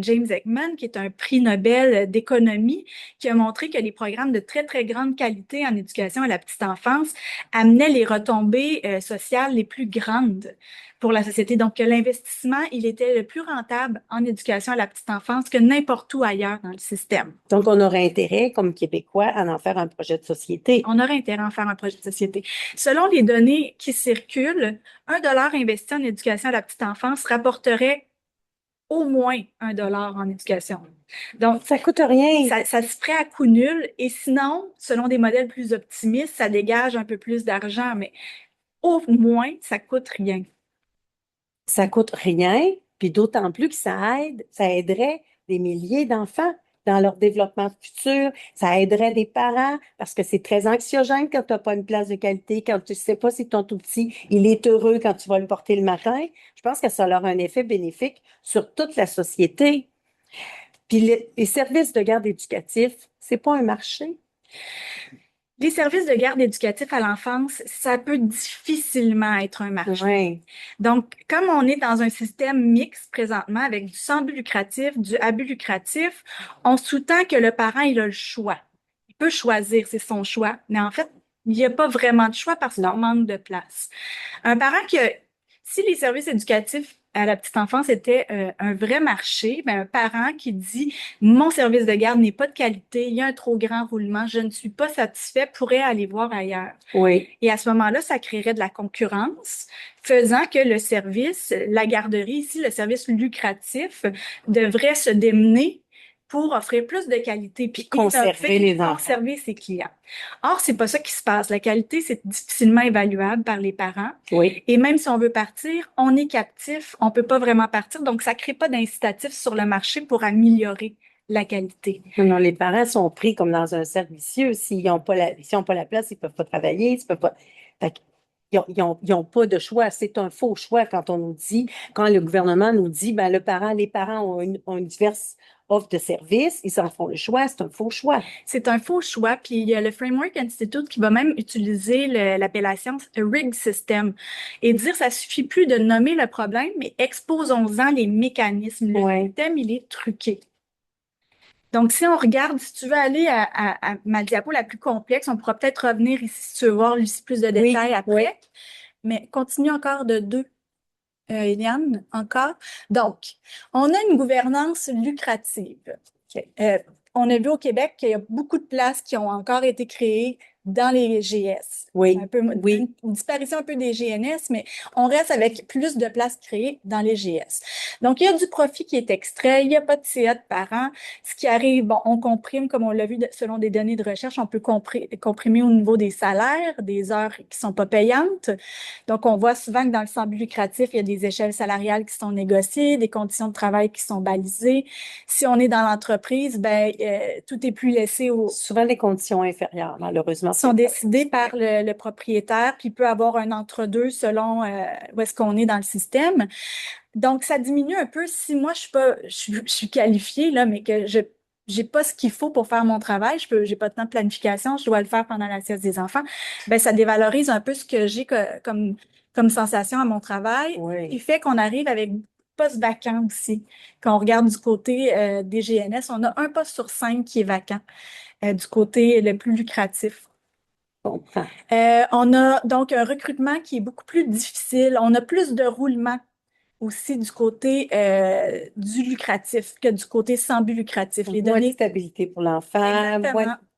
James Heckman, qui est un prix Nobel d'économie, qui a montré que les programmes de très, très grande qualité en éducation à la petite enfance amenaient les retombées sociales les plus grandes pour la société. Donc, que l'investissement, il était le plus rentable en éducation à la petite enfance que n'importe où ailleurs dans le système. Donc, on aurait intérêt, comme Québécois, à en faire un projet de société. On aurait intérêt à en faire un projet de société. Selon les données qui circulent, 1 dollar investi en éducation à la petite enfance rapporterait au moins 1 dollar en éducation. Donc, Ça coûte rien. ça se ferait à coût nul. Et sinon, selon des modèles plus optimistes, ça dégage un peu plus d'argent, mais au moins, ça coûte rien. Ça coûte rien, puis d'autant plus que ça aiderait des milliers d'enfants dans leur développement futur. Ça aiderait des parents parce que c'est très anxiogène quand tu n'as pas une place de qualité, quand tu ne sais pas si ton tout petit, il est heureux quand tu vas le porter le matin. Je pense que ça aura un effet bénéfique sur toute la société. Puis les services de garde éducatifs, c'est pas un marché. Les services de garde éducatifs à l'enfance, ça peut difficilement être un marché. Oui, Donc, comme on est dans un système mixte présentement avec du sans but lucratif, du à but lucratif, on sous-tend que le parent, il a le choix. Il peut choisir, c'est son choix. Mais en fait, il n'y a pas vraiment de choix parce qu'on non. manque de place. Un parent Si les services éducatifs à la petite enfance étaient un vrai marché, ben, un parent qui dit mon service de garde n'est pas de qualité, il y a un trop grand roulement, je ne suis pas satisfait, pourrait aller voir ailleurs. Oui. Et à ce moment-là, ça créerait de la concurrence, faisant que le service, la garderie ici, le service lucratif, devrait se démener pour offrir plus de qualité puis Conserver les enfants. conserver ses clients. Or, c'est pas ça qui se passe. La qualité, c'est difficilement évaluable par les parents. Oui. Et même si on veut partir, on est captif, on peut pas vraiment partir. Donc, ça crée pas d'incitatif sur le marché pour améliorer la qualité. Non, les parents sont pris comme dans un cercle vicieux. S'ils n'ont pas s'ils ont pas la place, ils peuvent pas travailler, ils peuvent pas. Fait ils ont pas de choix. C'est un faux choix quand on nous dit, quand le gouvernement nous dit, ben, les parents ont une diverse offre de services, ils en font le choix, c'est un faux choix. C'est un faux choix. Puis il y a le Framework Institute qui va même utiliser l'appellation Rig System et dire ça suffit plus de nommer le problème, mais exposons-en les mécanismes. Le système, il est truqué. Donc, si on regarde, si tu veux aller à ma diapo la plus complexe, on pourra peut-être revenir ici si tu veux voir ici plus de détails après. Mais continue encore de deux. Eliane, encore. Donc, on a une gouvernance lucrative. On a vu au Québec qu'il y a beaucoup de places qui ont encore été créées dans les GS. Oui, une disparition un peu des GNS, mais on reste avec plus de places créées dans les GS. Donc, il y a du profit qui est extrait, il n'y a pas de CA de parents. Ce qui arrive, bon, on comprime, comme on l'a vu selon des données de recherche, on peut comprimer au niveau des salaires, des heures qui sont pas payantes. Donc, on voit souvent que dans le sans but lucratif, il y a des échelles salariales qui sont négociées, des conditions de travail qui sont balisées. Si on est dans l'entreprise, ben tout est plus laissé au... Souvent des conditions inférieures, malheureusement. Sont décidées par le propriétaire, puis il peut avoir un entre-deux selon où est-ce qu'on est dans le système. Donc, ça diminue un peu si moi, je suis qualifiée, là, mais que je j'ai pas ce qu'il faut pour faire mon travail, j'ai pas de temps de planification, je dois le faire pendant la sieste des enfants, ben ça dévalorise un peu ce que j'ai comme sensation à mon travail. Il fait qu'on arrive avec poste vacant aussi. Quand on regarde du côté des GNS, on a un poste sur 5 qui est vacant du côté le plus lucratif. On a donc un recrutement qui est beaucoup plus difficile. On a plus de roulement aussi du côté du lucratif que du côté sans but lucratif. Les données de stabilité pour l'enfant,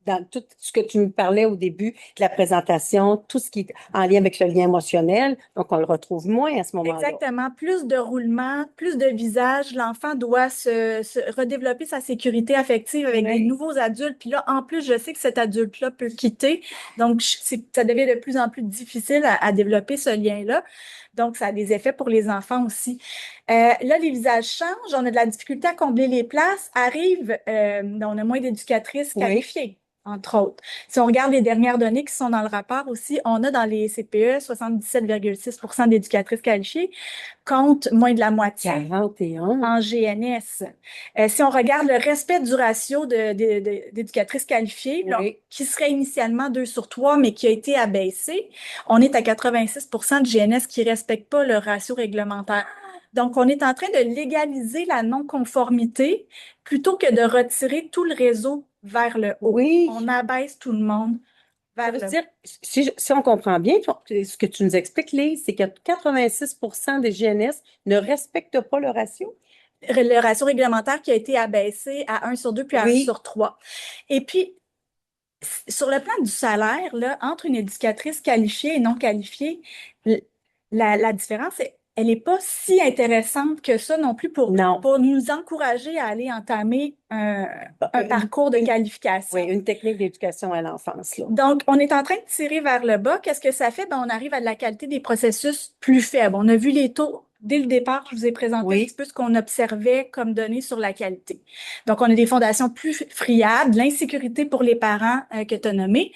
dans tout ce que tu me parlais au début de la présentation, tout ce qui est en lien avec le lien émotionnel, donc on le retrouve moins à ce moment-là. Exactement. Plus de roulement, plus de visage. L'enfant doit se redévelopper sa sécurité affective avec des nouveaux adultes. Puis là, en plus, je sais que cet adulte-là peut quitter. Donc, ça devient de plus en plus difficile à développer ce lien-là. Donc, ça a des effets pour les enfants aussi. Là, les visages changent. On a de la difficulté à combler les places. On a moins d'éducatrices qualifiées, entre autres. Si on regarde les dernières données qui sont dans le rapport aussi, on a dans les CPE 77,6% d'éducatrices qualifiées contre moins de la moitié 41 en GNS. Si on regarde le respect du ratio d'éducatrices qualifiées, qui serait initialement 2 sur 3, mais qui a été abaissé, on est à 86% de GNS qui ne respectent pas le ratio réglementaire. Donc, on est en train de légaliser la non-conformité plutôt que de retirer tout le réseau vers le haut. On abaisse tout le monde vers le haut. Si on comprend bien, ce que tu nous expliques, Lise, c'est que 86% des GNS ne respectent pas le ratio. Le ratio réglementaire qui a été abaissé à 1 sur 2 puis à 1 sur 3. Et puis, sur le plan du salaire, là, entre une éducatrice qualifiée et non qualifiée, la différence, elle n'est pas si intéressante que ça non plus pour nous encourager à aller entamer un parcours de qualification. Oui, une technique d'éducation à l'enfance. Donc, on est en train de tirer vers le bas. Qu'est-ce que ça fait? Ben, on arrive à de la qualité des processus plus faibles. On a vu les taux. Dès le départ, je vous ai présenté un petit peu ce qu'on observait comme données sur la qualité. Donc, on a des fondations plus friables, l'insécurité pour les parents que tu as nommé.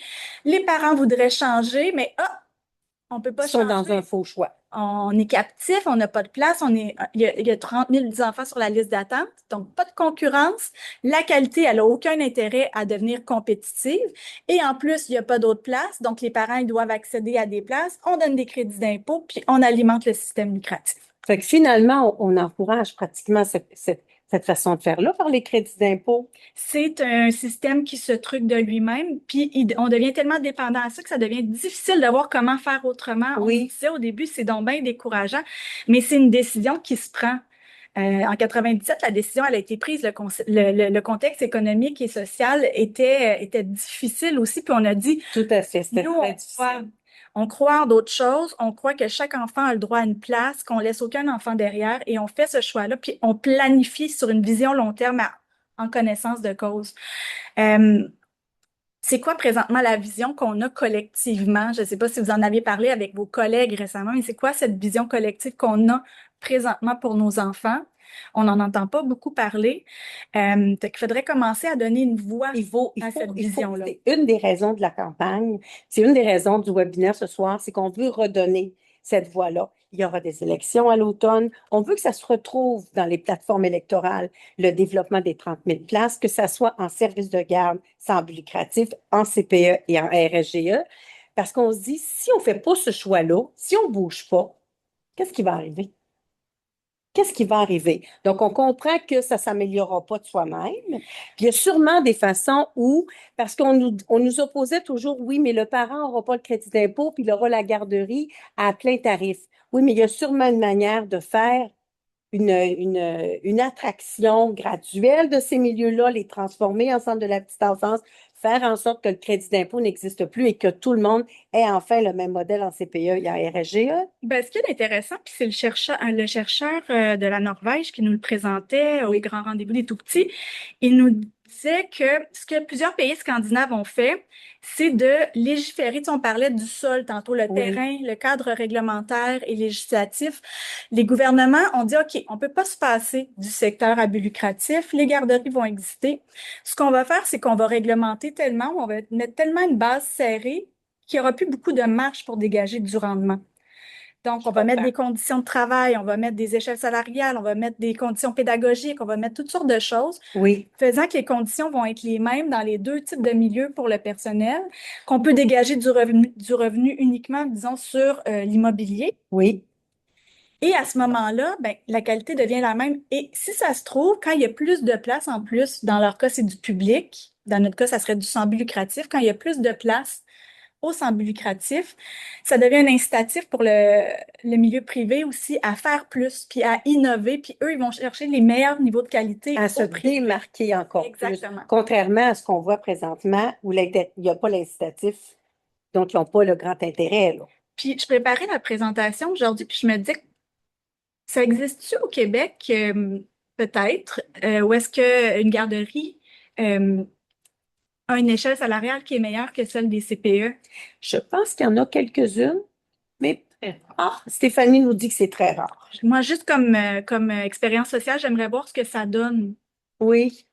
Les parents voudraient changer, mais on peut pas changer. Ils sont dans un faux choix. On est captif, on n'a pas de place, il y a 30 000 enfants sur la liste d'attente, donc pas de concurrence. La qualité, elle n'a aucun intérêt à devenir compétitive. Et en plus, il n'y a pas d'autres places, donc les parents ils doivent accéder à des places. On donne des crédits d'impôt, puis on alimente le système lucratif. Fait que finalement, on encourage pratiquement cette façon de faire-là par les crédits d'impôt. C'est un système qui se truc de lui-même, puis on devient tellement dépendant à ça que ça devient difficile de voir comment faire autrement. On nous Oui, disait au début, c'est donc bien décourageant, mais c'est une décision qui se prend. En 97, la décision elle a été prise. Le contexte économique et social était difficile aussi. Puis on a dit, tout à fait. C'était nous, très difficile. on croit en d'autres choses. On croit que chaque enfant a le droit à une place, qu'on laisse aucun enfant derrière. Et on fait ce choix-là. Puis on planifie sur une vision long terme en connaissance de cause. Euh, c'est quoi présentement la vision qu'on a collectivement? Je ne sais pas si vous en aviez parlé avec vos collègues récemment, mais c'est quoi cette vision collective qu'on a présentement pour nos enfants? On n'en entend pas beaucoup parler. Fait qu'il faudrait commencer à donner une voix à cette vision-là. C'est une des raisons de la campagne, c'est une des raisons du webinaire ce soir, c'est qu'on veut redonner cette voix-là. Il y aura des élections à l'automne. On veut que ça se retrouve dans les plateformes électorales, le développement des 30 000 places, que ça soit en service de garde sans but lucratif, en CPE et en RSGE, parce qu'on se dit, si on ne fait pas ce choix-là, si on ne bouge pas, qu'est-ce qui va arriver? Qu'est-ce qui va arriver? Donc, on comprend que ça ne s'améliorera pas de soi-même. Puis, il y a sûrement des façons où, parce on nous opposait toujours, oui, mais le parent n'aura pas le crédit d'impôt, puis il aura la garderie à plein tarif. Oui, mais il y a sûrement une manière de faire une attraction graduelle de ces milieux-là, les transformer en centre de la petite enfance, faire en sorte que le crédit d'impôt n'existe plus et que tout le monde ait enfin le même modèle en CPE et en RSGE. Ben, ce qui est intéressant, puis c'est le chercheur de la Norvège qui nous le présentait au Oui, grand rendez-vous des tout-petits. Il nous disait que ce que plusieurs pays scandinaves ont fait, c'est de légiférer. Tu sais, on parlait du sol tantôt, le oui, terrain, le cadre réglementaire et législatif. Les gouvernements ont dit, OK, on peut pas se passer du secteur à but lucratif. Les garderies vont exister. Ce qu'on va faire, c'est qu'on va réglementer tellement, on va mettre tellement une base serrée qu'il n'y aura plus beaucoup de marge pour dégager du rendement. Donc, je on va mettre comprends. des conditions de travail, on va mettre des échelles salariales, on va mettre des conditions pédagogiques, on va mettre toutes sortes de choses, Oui, faisant que les conditions vont être les mêmes dans les deux types de milieux pour le personnel, qu'on peut dégager du revenu uniquement, disons, sur l'immobilier. oui. Et à ce moment-là, ben, la qualité devient la même. Et si ça se trouve, quand il y a plus de place en plus, dans leur cas, c'est du public. Dans notre cas, ça serait du sans but lucratif. Quand il y a plus de place au sans but lucratif, ça devient un incitatif pour le milieu privé aussi à faire plus, puis à innover, puis eux, ils vont chercher les meilleurs niveaux de qualité À se au prix. démarquer encore plus, Exactement. contrairement à ce qu'on voit présentement où il n'y a pas l'incitatif, donc ils n'ont pas le grand intérêt, là. Puis je préparais la présentation aujourd'hui, puis je me disais, ça existe-tu au Québec, peut-être, où est-ce qu'une garderie a une échelle salariale qui est meilleure que celle des CPE? Je pense qu'il y en a quelques-unes, mais très rare. Stéphanie nous dit que c'est très rare. Moi, juste comme expérience sociale, j'aimerais voir ce que ça donne. Oui,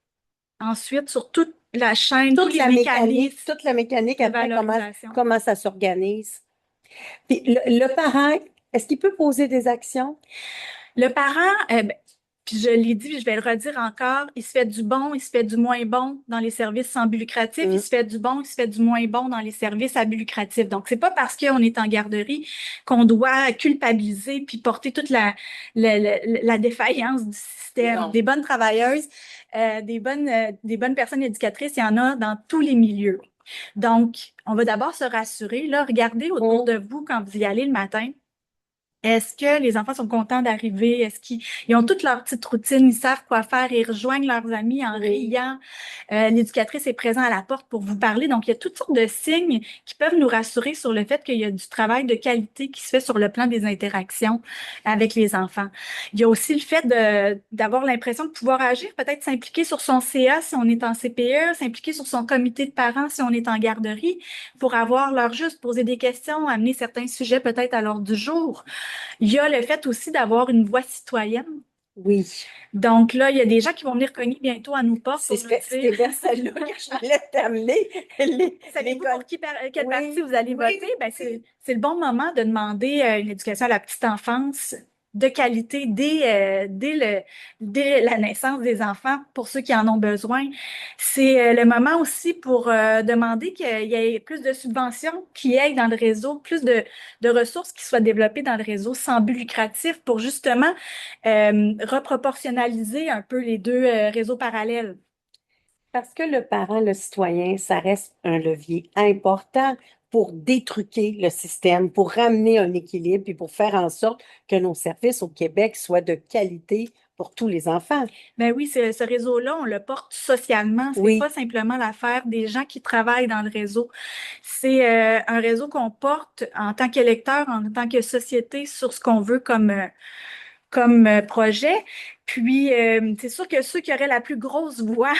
Ensuite, sur toute la chaîne, tous les mécanismes toute la mécanique de après valorisation. comment ça s'organise. Puis le parent, est-ce qu'il peut poser des actions? Le parent, ben, puis je l'ai dit, puis je vais le redire encore, il se fait du bon, il se fait du moins bon dans les services sans but lucratif, il Hum, se fait du bon, il se fait du moins bon dans les services à but lucratif. Donc, c'est pas parce qu'on est en garderie qu'on doit culpabiliser puis porter toute la défaillance du système. non. Des bonnes travailleuses, des bonnes personnes éducatrices, il y en a dans tous les milieux. Donc, on va d'abord se rassurer, là, regardez autour Hum, de vous quand vous y allez le matin. Est-ce que les enfants sont contents d'arriver? Est-ce qu'ils ont toute leur petite routine? Ils savent quoi faire? Ils rejoignent leurs amis en oui, riant. L'éducatrice est présente à la porte pour vous parler. Donc, il y a toutes sortes de signes qui peuvent nous rassurer sur le fait qu'il y a du travail de qualité qui se fait sur le plan des interactions avec les enfants. Il y a aussi le fait d'avoir l'impression de pouvoir agir, peut-être s'impliquer sur son CA si on est en CPE, s'impliquer sur son comité de parents si on est en garderie, pour avoir leur juste, poser des questions, amener certains sujets peut-être à l'ordre du jour. Il y a le fait aussi d'avoir une voix citoyenne. oui. Donc là, il y a des gens qui vont venir cogner bientôt à nos portes pour nous C'était dire, vers celle-là que je voulais t'amener. savez-vous L'école. pour quel parti Oui, vous allez oui, voter? Ben, c'est le bon moment de demander une éducation à la petite enfance de qualité dès la naissance des enfants pour ceux qui en ont besoin. C'est le moment aussi pour demander qu'il y ait plus de subventions qui aillent dans le réseau, plus de ressources qui soient développées dans le réseau sans but lucratif pour justement reproportionnaliser un peu les deux réseaux parallèles. Parce que le parent, le citoyen, ça reste un levier important pour détruquer le système, pour ramener un équilibre et pour faire en sorte que nos services au Québec soient de qualité pour tous les enfants. Ben oui, ce réseau-là, on le porte socialement. C'est Oui, pas simplement l'affaire des gens qui travaillent dans le réseau. C'est un réseau qu'on porte en tant qu'électeur, en tant que société, sur ce qu'on veut comme projet. Puis, c'est sûr que ceux qui auraient la plus grosse voix,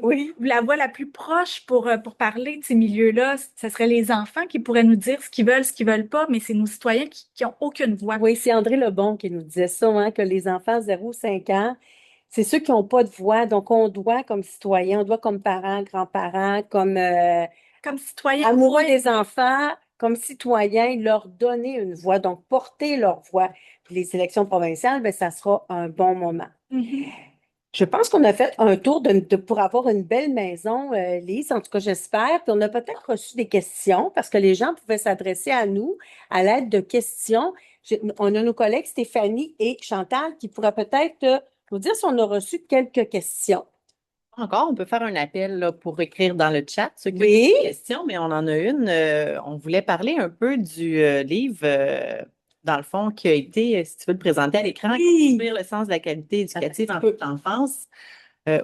oui. la voix la plus proche pour parler de ces milieux-là, ce serait les enfants qui pourraient nous dire ce qu'ils veulent pas, mais c'est nos citoyens qui ont aucune voix. Oui, c'est André Lebon qui nous disait ça, hein, que les enfants 0 5 ans, c'est ceux qui n'ont pas de voix. Donc, on doit, comme citoyens, on doit, comme parents, grands-parents, comme Comme citoyens, amoureux ouais. des enfants, comme citoyens, leur donner une voix, donc porter leur voix. Puis les élections provinciales, ben, ça sera un bon moment. Mhm. Je pense qu'on a fait un tour pour avoir une belle maison, Lise. En tout cas, j'espère. Puis on a peut-être reçu des questions parce que les gens pouvaient s'adresser à nous à l'aide de questions. On a nos collègues Stéphanie et Chantal qui pourraient peut-être nous dire si on a reçu quelques questions. Encore, on peut faire un appel là, pour écrire dans le chat ceux qui ont Oui, des questions, mais on en a une. On voulait parler un peu du livre, dans le fond, qui a été, si tu veux le présenter à l'écran, oui. Construire le sens de la qualité éducative en Attends un peu. toute enfance,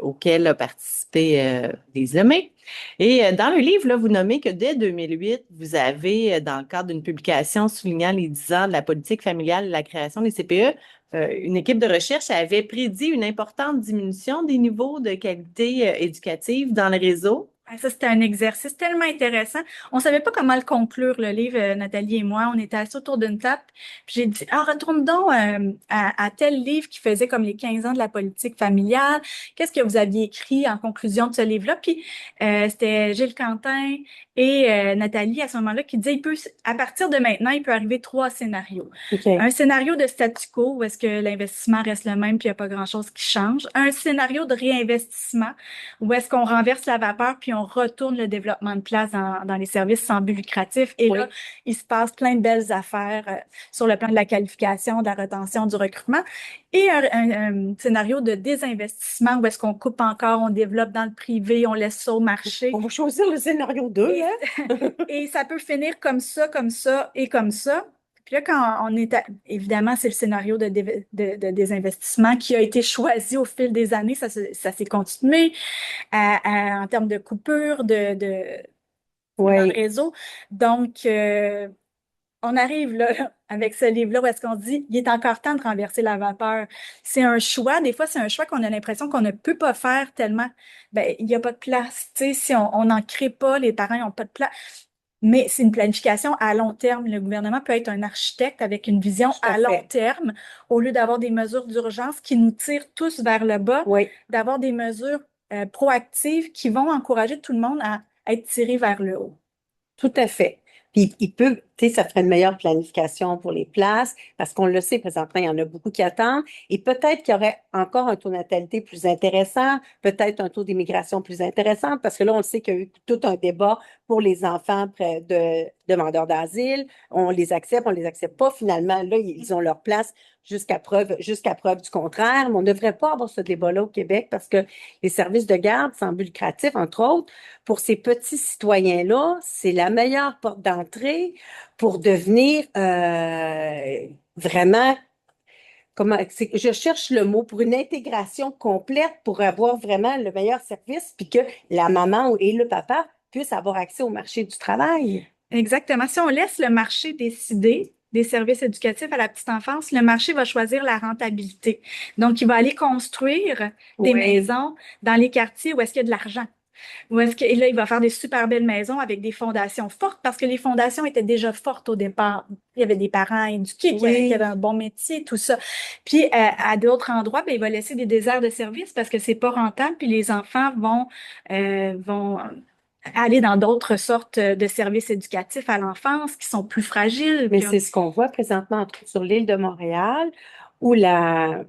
auquel a participé des aimés. Et dans le livre, là, vous nommez que dès 2008, vous avez, dans le cadre d'une publication soulignant les 10 ans de la politique familiale et la création des CPE, une équipe de recherche avait prédit une importante diminution des niveaux de qualité éducative dans le réseau. Ah, ça, c'était un exercice tellement intéressant. On savait pas comment le conclure, le livre, Nathalie et moi. On était assis autour d'une table. Puis j'ai dit, ah, retourne donc à tel livre qui faisait comme les 15 ans de la politique familiale. Qu'est-ce que vous aviez écrit en conclusion de ce livre-là? Puis c'était Gilles Quentin et Nathalie à ce moment-là qui disaient, à partir de maintenant, il peut arriver 3 scénarios. Un OK. scénario de statu quo où est-ce que l'investissement reste le même puis il n'y a pas grand-chose qui change. Un scénario de réinvestissement où est-ce qu'on renverse la vapeur puis on retourne le développement de place dans les services sans but lucratif. Et Oui. là, il se passe plein de belles affaires sur le plan de la qualification, de la retention, du recrutement. Et un scénario de désinvestissement où est-ce qu'on coupe encore, on développe dans le privé, on laisse ça au marché. On va choisir le scénario 2, Et, hein? et ça peut finir comme ça et comme ça. Puis là, quand on est évidemment, c'est le scénario de désinvestissement qui a été choisi au fil des années. Ça s'est continué en termes de coupure dans le Oui. réseau. Donc, on arrive là, avec ce livre-là où est-ce qu'on dit, il est encore temps de renverser la vapeur. C'est un choix. Des fois, c'est un choix qu'on a l'impression qu'on ne peut pas faire tellement, ben, il n'y a pas de place. Tu sais, si on n'en crée pas, les parents n'ont pas de place. Mais c'est une planification à long terme. Le gouvernement peut être un architecte avec une vision Tout à à long fait. terme, au lieu d'avoir des mesures d'urgence qui nous tirent tous vers le bas, Oui. d'avoir des mesures proactives qui vont encourager tout le monde à être tiré vers le haut. Tout à fait. Puis il peut, tu sais, ça ferait une meilleure planification pour les places, parce qu'on le sait présentement, il y en a beaucoup qui attendent. Et peut-être qu'il y aurait encore un taux de natalité plus intéressant, peut-être un taux d'immigration plus intéressant, parce que là, on le sait qu'il y a eu tout un débat pour les enfants près de demandeurs d'asile. On les accepte pas. Finalement, là, ils ont leur place jusqu'à preuve du contraire. Mais on ne devrait pas avoir ce débat-là au Québec parce que les services de garde sans but lucratif, entre autres, pour ces petits citoyens-là, c'est la meilleure porte d'entrée pour devenir vraiment, je cherche le mot, pour une intégration complète, pour avoir vraiment le meilleur service, puis que la maman et le papa puissent avoir accès au marché du travail. Exactement. Si on laisse le marché décider des services éducatifs à la petite enfance, le marché va choisir la rentabilité. Donc, il va aller construire des Oui, maisons dans les quartiers où est-ce qu'il y a de l'argent. Et là, il va faire des super belles maisons avec des fondations fortes parce que les fondations étaient déjà fortes au départ. Il y avait des parents éduqués qui avaient oui. un bon métier, tout ça. Puis, à d'autres endroits, ben, il va laisser des déserts de services parce que c'est pas rentable. Puis, les enfants vont aller dans d'autres sortes de services éducatifs à l'enfance qui sont plus fragiles. Mais Puis c'est ce qu'on voit présentement, entre autres, sur l'île de Montréal, où la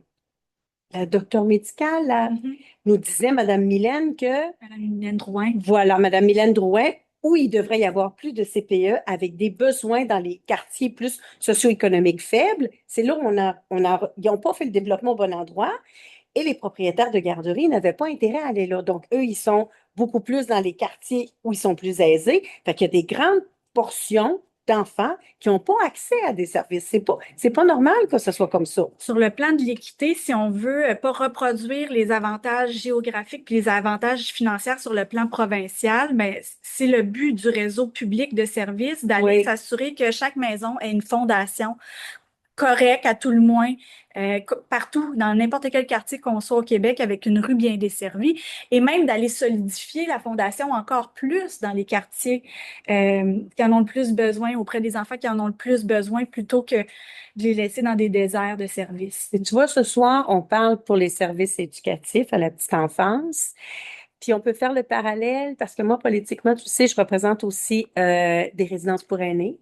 docteure médicale Mhm. nous disait, Madame Mylène, que Madame Mylène Drouin. voilà, Madame Mylène Drouin, où il devrait y avoir plus de CPE avec des besoins dans les quartiers plus socio-économiques faibles. C'est là où ils n'ont pas fait le développement au bon endroit et les propriétaires de garderies n'avaient pas intérêt à aller là. Donc, eux, ils sont beaucoup plus dans les quartiers où ils sont plus aisés. Fait qu'il y a des grandes portions d'enfants qui n'ont pas accès à des services. C'est pas normal que ce soit comme ça. Sur le plan de l'équité, si on veut pas reproduire les avantages géographiques puis les avantages financiers sur le plan provincial, mais c'est le but du réseau public de services d'aller Oui. s'assurer que chaque maison ait une fondation correcte à tout le moins, partout, dans n'importe quel quartier qu'on soit au Québec, avec une rue bien desservie, et même d'aller solidifier la fondation encore plus dans les quartiers qui en ont le plus besoin, auprès des enfants qui en ont le plus besoin, plutôt que de les laisser dans des déserts de services. Et tu vois, ce soir, on parle pour les services éducatifs à la petite enfance. Puis on peut faire le parallèle parce que moi, politiquement, tu sais, je représente aussi des résidences pour aînés.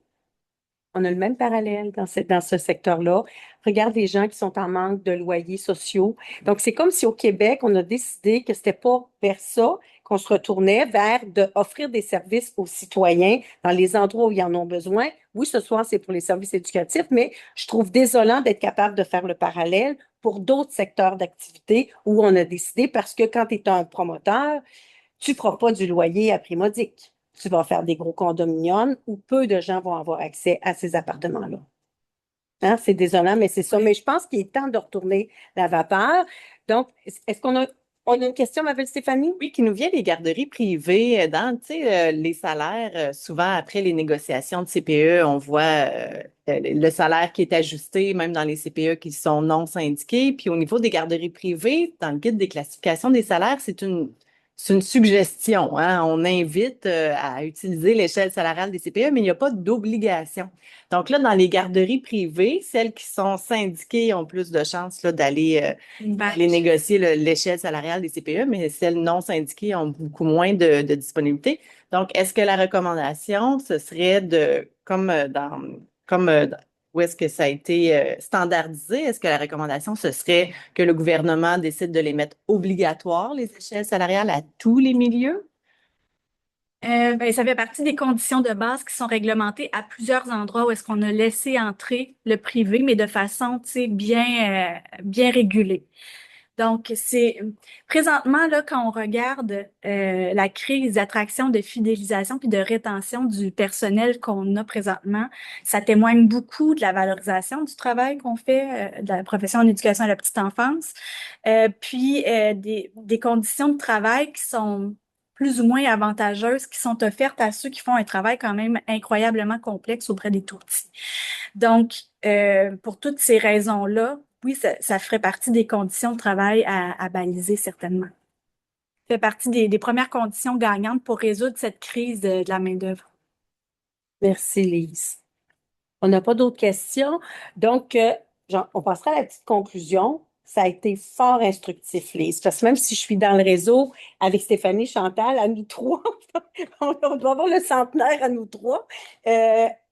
On a le même parallèle dans ce secteur-là. Regarde les gens qui sont en manque de loyers sociaux. Donc, c'est comme si au Québec, on a décidé que c'était pas vers ça qu'on se retournait, vers offrir des services aux citoyens dans les endroits où ils en ont besoin. Oui, ce soir, c'est pour les services éducatifs, mais je trouve désolant d'être capable de faire le parallèle pour d'autres secteurs d'activité où on a décidé, parce que quand tu es un promoteur, tu ne feras pas du loyer à prix modique. Tu vas faire des gros condominiums où peu de gens vont avoir accès à ces appartements-là. Hein, c'est désolant, mais c'est ça. Oui. Mais je pense qu'il est temps de retourner la vapeur. Donc, est-ce qu'on a une question, ma belle Stéphanie? Oui, qui nous vient des garderies privées. Dans, tu sais, les salaires, souvent après les négociations de CPE, on voit le salaire qui est ajusté, même dans les CPE qui sont non syndiqués. Puis au niveau des garderies privées, dans le guide des classifications des salaires, c'est une suggestion, hein. On invite à utiliser l'échelle salariale des CPE, mais il n'y a pas d'obligation. Donc là, dans les garderies privées, celles qui sont syndiquées ont plus de chances là, d'aller négocier l'échelle salariale des CPE, mais celles non syndiquées ont beaucoup moins de disponibilité. Donc, est-ce que la recommandation, ce serait comme où est-ce que ça a été standardisé, est-ce que la recommandation, ce serait que le gouvernement décide de les mettre obligatoires, les échelles salariales, à tous les milieux? Ben, ça fait partie des conditions de base qui sont réglementées à plusieurs endroits où est-ce qu'on a laissé entrer le privé, mais de façon, tu sais, bien régulée. Donc, c'est présentement, là, quand on regarde la crise d'attraction, de fidélisation puis de rétention du personnel qu'on a présentement, ça témoigne beaucoup de la valorisation du travail qu'on fait, de la profession en éducation à la petite enfance, puis des conditions de travail qui sont plus ou moins avantageuses, qui sont offertes à ceux qui font un travail quand même incroyablement complexe auprès des tout-petits. Donc, pour toutes ces raisons-là, oui, ça ferait partie des conditions de travail à baliser certainement. Ça fait partie des premières conditions gagnantes pour résoudre cette crise de la main-d'œuvre. Merci, Lise. On n'a pas d'autres questions. Donc, on passera à la petite conclusion. Ça a été fort instructif, Lise, parce que même si je suis dans le réseau avec Stéphanie, Chantal, à nous trois, on doit avoir le centenaire à nous trois.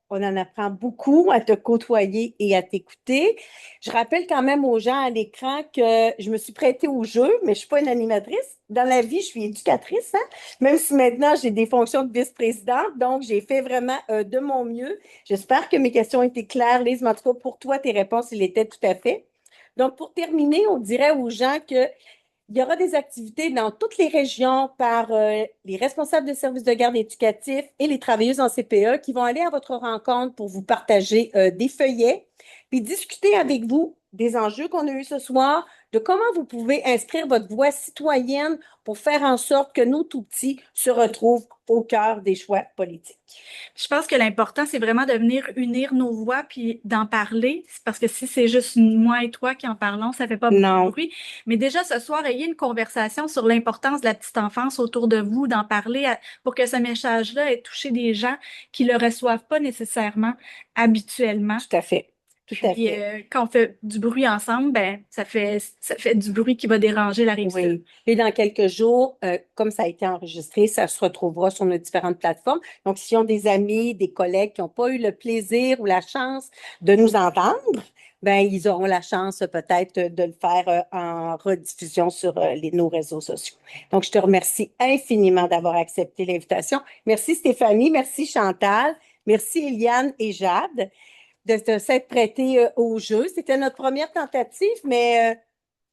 On en apprend beaucoup à te côtoyer et à t'écouter. Je rappelle quand même aux gens à l'écran que je me suis prêtée au jeu, mais je ne suis pas une animatrice. Dans la vie, je suis éducatrice, hein? Même si maintenant j'ai des fonctions de vice-présidente. Donc, j'ai fait vraiment de mon mieux. J'espère que mes questions ont été claires, Lise, mais en tout cas, pour toi, tes réponses, il étaient tout à fait. Donc, pour terminer, on dirait aux gens que il y aura des activités dans toutes les régions par les responsables de services de garde éducatifs et les travailleuses en CPE qui vont aller à votre rencontre pour vous partager des feuillets, puis discuter avec vous des enjeux qu'on a eus ce soir, de comment vous pouvez inscrire votre voix citoyenne pour faire en sorte que nos tout-petits se retrouvent au cœur des choix politiques. Je pense que l'important, c'est vraiment de venir unir nos voix puis d'en parler. Parce que si c'est juste moi et toi qui en parlons, ça fait pas beaucoup de bruit. Mais déjà, ce soir, ayez une conversation sur l'importance de la petite enfance autour de vous, d'en parler pour que ce message-là ait touché des gens qui le reçoivent pas nécessairement habituellement. Tout à fait. Tout à Puis fait. quand on fait du bruit ensemble, ben ça fait du bruit qui va déranger la rive sud. Oui. Et dans quelques jours, comme ça a été enregistré, ça se retrouvera sur nos différentes plateformes. Donc, s'ils ont des amis, des collègues qui n'ont pas eu le plaisir ou la chance de nous entendre, ben, ils auront la chance peut-être de le faire en rediffusion sur nos réseaux sociaux. Donc, je te remercie infiniment d'avoir accepté l'invitation. Merci Stéphanie, merci Chantal, merci Eliane et Jade de s'être prêtés au jeu. C'était notre première tentative, mais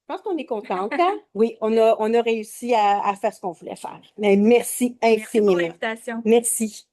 je pense qu'on est contente, hein? Oui, on a réussi à faire ce qu'on voulait faire. Mais merci Merci pour infiniment. l'invitation. Merci.